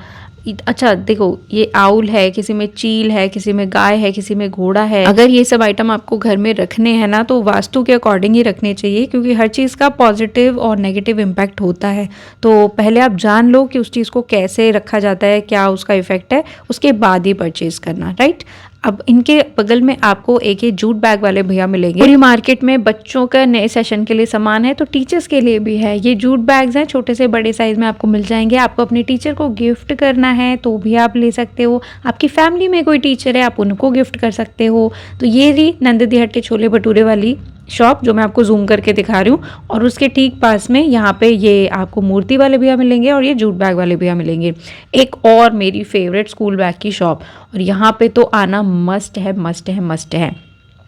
A: अच्छा देखो, ये आउल है, किसी में चील है, किसी में गाय है, किसी में घोड़ा है। अगर ये सब आइटम आपको घर में रखने हैं ना, तो वास्तु के अकॉर्डिंग ही रखने चाहिए, क्योंकि हर चीज़ का पॉजिटिव और नेगेटिव इम्पैक्ट होता है। तो पहले आप जान लो कि उस चीज़ को कैसे रखा जाता है, क्या उसका इफेक्ट है, उसके बाद ही परचेज करना, राइट। अब इनके बगल में आपको एक ये जूट बैग वाले भैया मिलेंगे। पूरी मार्केट में बच्चों का नए सेशन के लिए सामान है, तो टीचर्स के लिए भी है। ये जूट बैग्स हैं, छोटे से बड़े साइज में आपको मिल जाएंगे। आपको अपने टीचर को गिफ्ट करना है तो भी आप ले सकते हो। आपकी फैमिली में कोई टीचर है, आप उनको गिफ्ट कर सकते हो। तो ये रही नंदिनी हट्टी छोले भटूरे वाली शॉप, जो मैं आपको जूम करके दिखा रही हूँ। और उसके ठीक पास में यहाँ पे ये आपको मूर्ति वाले भैया मिलेंगे और ये जूट बैग वाले भैया मिलेंगे। एक और मेरी फेवरेट स्कूल बैग की शॉप, और यहाँ पे तो आना मस्ट है, मस्ट है, मस्ट है।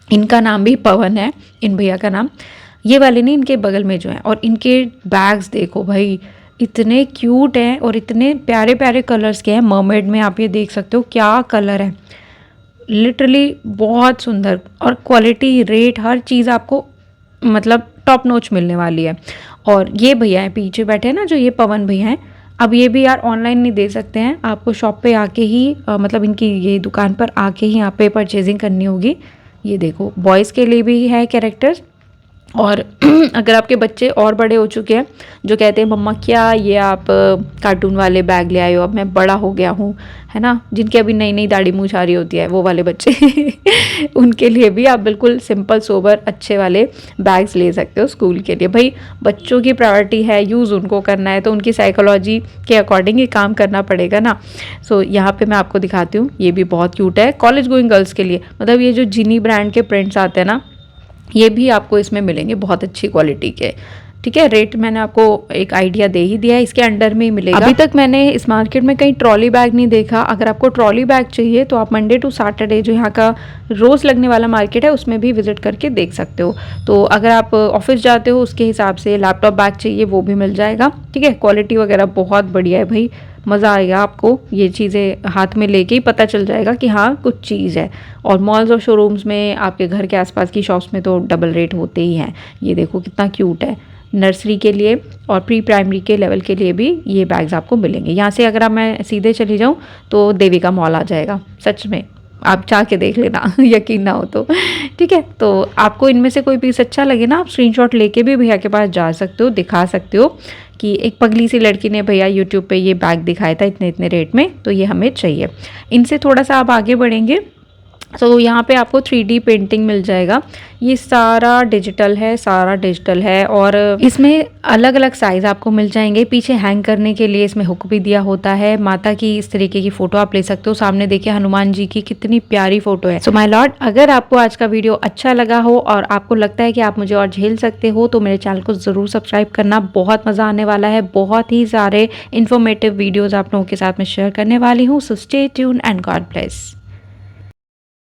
A: इनका नाम भी पवन है, इन भैया का नाम। ये वाले नहीं, इनके बगल में जो है। और इनके बैग्स देखो भाई, इतने क्यूट हैं और इतने प्यारे प्यारे कलर्स के हैं। मर्मेड में आप ये देख सकते हो क्या कलर है, लिटरली बहुत सुंदर। और क्वालिटी, रेट, हर चीज़ आपको मतलब टॉप नोच मिलने वाली है। और ये भैया हैं पीछे बैठे हैं ना, जो ये पवन भैया हैं, अब ये भी यार ऑनलाइन नहीं दे सकते हैं, आपको शॉप पे आके ही मतलब इनकी ये दुकान पर आके ही यहाँ पे परचेजिंग करनी होगी। ये देखो, बॉयज़ के लिए भी है कैरेक्टर्स। और अगर आपके बच्चे और बड़े हो चुके हैं, जो कहते हैं मम्मा क्या ये आप कार्टून वाले बैग ले आए हो, अब मैं बड़ा हो गया हूँ, है ना, जिनकी अभी नई नई दाढ़ी मूंछ आ रही होती है, वो वाले बच्चे उनके लिए भी आप बिल्कुल सिंपल सोबर अच्छे वाले बैग्स ले सकते हो स्कूल के लिए। भाई बच्चों की प्रायोरिटी है, यूज़ उनको करना है, तो उनकी साइकोलॉजी के अकॉर्डिंग ही काम करना पड़ेगा ना। सो यहाँ पे मैं आपको दिखाती हूँ, ये भी बहुत क्यूट है कॉलेज गोइंग गर्ल्स के लिए। मतलब ये जो जिनी ब्रांड के प्रिंट्स आते हैं ना, ये भी आपको इसमें मिलेंगे बहुत अच्छी क्वालिटी के, ठीक है। रेट मैंने आपको एक आइडिया दे ही दिया है, इसके अंडर में ही मिलेगा। अभी तक मैंने इस मार्केट में कहीं ट्रॉली बैग नहीं देखा। अगर आपको ट्रॉली बैग चाहिए तो आप मंडे टू सैटरडे, जो यहाँ का रोज़ लगने वाला मार्केट है, उसमें भी विजिट करके देख सकते हो। तो अगर आप ऑफिस जाते हो उसके हिसाब से लैपटॉप बैग चाहिए, वो भी मिल जाएगा, ठीक है। क्वालिटी वगैरह बहुत बढ़िया है भाई, मज़ा आएगा आपको। ये चीज़ें हाथ में लेके ही पता चल जाएगा कि हाँ कुछ चीज़ है। और मॉल्स और शोरूम्स में, आपके घर के आसपास की शॉप्स में तो डबल रेट होते ही हैं। ये देखो कितना क्यूट है। नर्सरी के लिए और प्री प्राइमरी के लेवल के लिए भी ये बैग्स आपको मिलेंगे। यहाँ से अगर मैं सीधे चली जाऊँ तो देविका मॉल आ जाएगा, सच में आप जाके देख लेना यकीन ना हो तो, ठीक है। तो आपको इनमें से कोई पीस अच्छा लगे ना, आप स्क्रीनशॉट लेके भी भैया के पास जा सकते हो, दिखा सकते हो कि एक पगली सी लड़की ने भैया यूट्यूब पे ये बैग दिखाया था इतने इतने रेट में, तो ये हमें चाहिए। इनसे थोड़ा सा आप आगे बढ़ेंगे तो यहाँ पे आपको 3D पेंटिंग मिल जाएगा। ये सारा डिजिटल है, सारा डिजिटल है। और इसमें अलग अलग साइज़ आपको मिल जाएंगे। पीछे हैंग करने के लिए इसमें हुक भी दिया होता है। माता की इस तरीके की फ़ोटो आप ले सकते हो। सामने देखिए हनुमान जी की कितनी प्यारी फ़ोटो है। सो माय लॉर्ड, अगर आपको आज का वीडियो अच्छा लगा हो और आपको लगता है कि आप मुझे और झेल सकते हो, तो मेरे चैनल को ज़रूर सब्सक्राइब करना। बहुत मज़ा आने वाला है, बहुत ही सारे इन्फॉर्मेटिव वीडियोज़ आप लोगों के साथ में शेयर करने वाली हूँ। So stay tune and God bless.